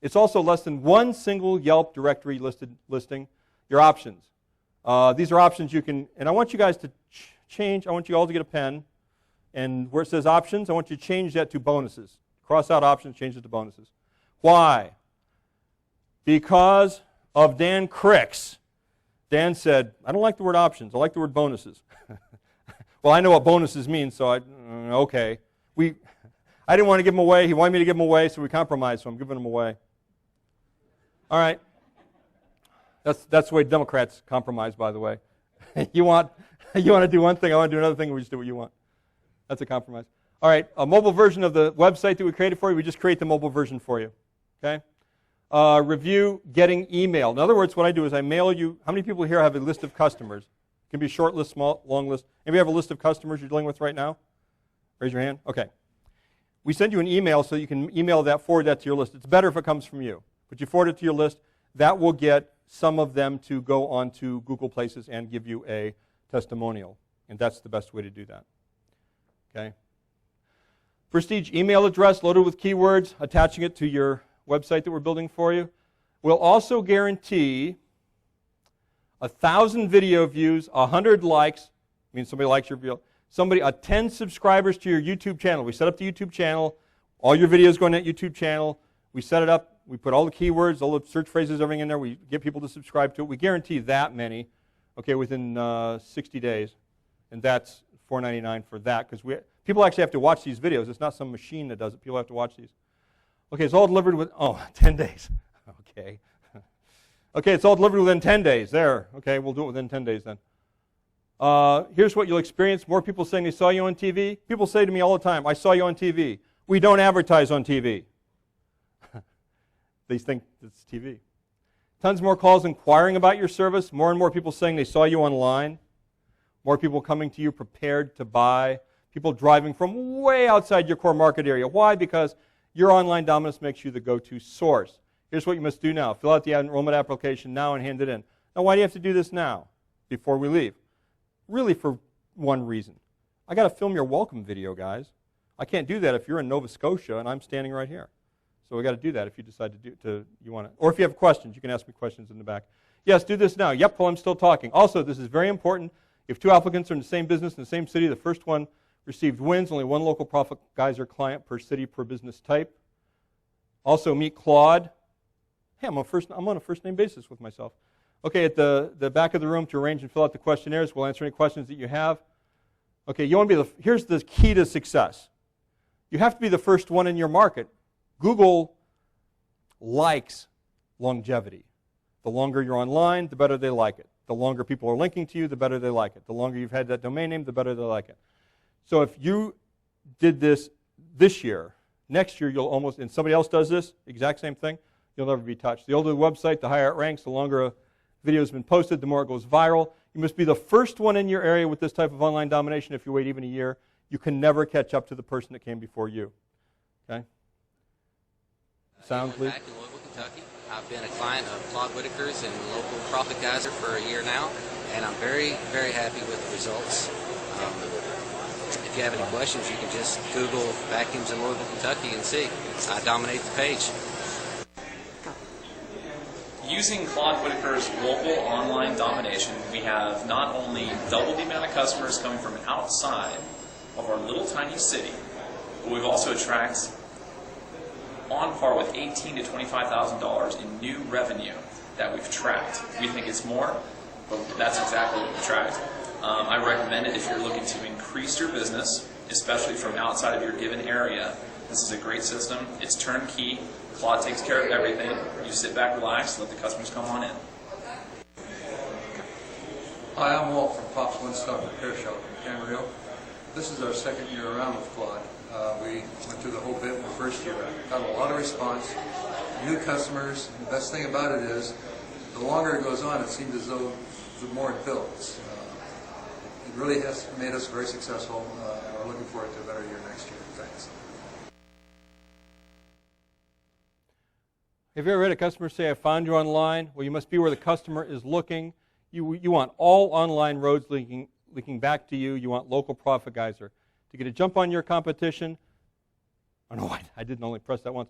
It's also less than one single Yelp directory listing. Your options. These are options you can, and I want you guys to change. I want you all to get a pen. And where it says options, I want you to change that to bonuses. Cross out options, change it to bonuses. Why? Because of Dan Crick's. Dan said, I don't like the word options. I like the word bonuses. Well, I know what bonuses mean, so okay. I didn't want to give them away. He wanted me to give them away, so we compromised, so I'm giving them away. All right. That's the way Democrats compromise, by the way. You want to do one thing, I want to do another thing, and we just do what you want. That's a compromise. All right, a mobile version of the website that we created for you, we just create the mobile version for you. Okay? Review getting email. In other words, what I do is I mail you, how many people here have a list of customers? It can be a short list, small, long list. Anybody have a list of customers you're dealing with right now? Raise your hand. Okay. We send you an email so you can email that, forward that to your list. It's better if it comes from you. But you forward it to your list. That will get some of them to go on to Google Places and give you a testimonial. And that's the best way to do that. Okay. Prestige email address loaded with keywords, attaching it to your website that we're building for you. We'll also guarantee 1,000 video views, 100 likes, means somebody likes your video, 10 subscribers to your YouTube channel. We set up the YouTube channel, all your videos go on that YouTube channel. We set it up, we put all the keywords, all the search phrases, everything in there. We get people to subscribe to it. We guarantee that many, okay, within 60 days. And that's $4.99 for that, because people actually have to watch these videos. It's not some machine that does it. People have to watch these. Okay, it's all delivered with, 10 days. Okay. Okay, it's all delivered within 10 days. There. Okay, we'll do it within 10 days then. Here's what you'll experience. More people saying they saw you on TV. People say to me all the time, I saw you on TV. We don't advertise on TV. They think it's TV. Tons more calls inquiring about your service. More and more people saying they saw you online. More people coming to you prepared to buy. People driving from way outside your core market area. Why? Because your online dominance makes you the go-to source. Here's what you must do now. Fill out the enrollment application now and hand it in. Now, why do you have to do this now, before we leave? Really for one reason. I got to film your welcome video, guys. I can't do that if you're in Nova Scotia and I'm standing right here. So we got to do that if you decide you want to. Or if you have questions, you can ask me questions in the back. Yes, do this now. Yep, well, I'm still talking. Also, this is very important. If two applicants are in the same business in the same city, the first one received wins, only one Local Profit Geyser client per city per business type. Also, meet Claude. Hey, I'm on a first-name basis with myself. Okay, at the back of the room to arrange and fill out the questionnaires. We'll answer any questions that you have. Okay, you want to be here's the key to success. You have to be the first one in your market. Google likes longevity. The longer you're online, the better they like it. The longer people are linking to you, the better they like it. The longer you've had that domain name, the better they like it. So if you did this year, next year you'll almost, and somebody else does this, exact same thing, you'll never be touched. The older the website, the higher it ranks, the longer a video has been posted, the more it goes viral. You must be the first one in your area with this type of online domination. If you wait even a year, you can never catch up to the person that came before you. Okay? Sound, please. Back in Louisville, Kentucky. I've been a client of Claude Whitacre's and Local Profit Geyser for a year now, and I'm very, very happy with the results. If you have any questions, you can just Google vacuums in Louisville, Kentucky and see. I dominate the page. Using Claude Whitacre's local online domination, we have not only doubled the amount of customers coming from outside of our little tiny city, but we've also attracted on par with $18,000 to $25,000 in new revenue that we've tracked. We think it's more, but that's exactly what we've tracked. I recommend it if you're looking to increase your business, especially from outside of your given area. This is a great system. It's turnkey. Claude takes care of everything. You sit back, relax, let the customers come on in. Hi, I'm Walt from Pop's One Stop Repair Shop in Camarillo. This is our second year around with Claude. We went through the whole bit in the first year. Got a lot of response, new customers. The best thing about it is, the longer it goes on, it seems as though the more it builds. It really has made us very successful, and we're looking forward to a better year next year. Thanks. Have you ever had a customer say, I found you online? Well, you must be where the customer is looking. You want all online roads linking back to you. You want Local Profit Geyser. To get a jump on your competition, oh no, I didn't only press that once.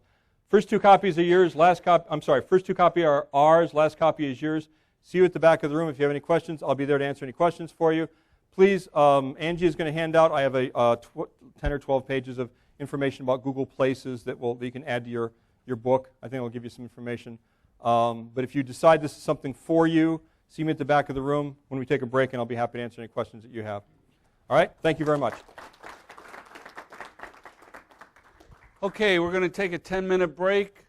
First two copies are yours. First two copies are ours. Last copy is yours. See you at the back of the room. If you have any questions, I'll be there to answer any questions for you. Please, Angie is going to hand out, I have 10 or 12 pages of information about Google Places that you can add to your book. I think I'll give you some information. But if you decide this is something for you, see me at the back of the room when we take a break, and I'll be happy to answer any questions that you have. All right? Thank you very much. Okay, we're going to take a 10-minute break.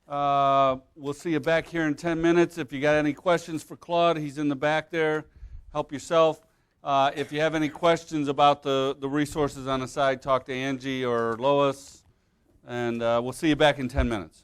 We'll see you back here in 10 minutes. If you got any questions for Claude, he's in the back there. Help yourself. If you have any questions about the resources on the side, talk to Angie or Lois. And we'll see you back in 10 minutes.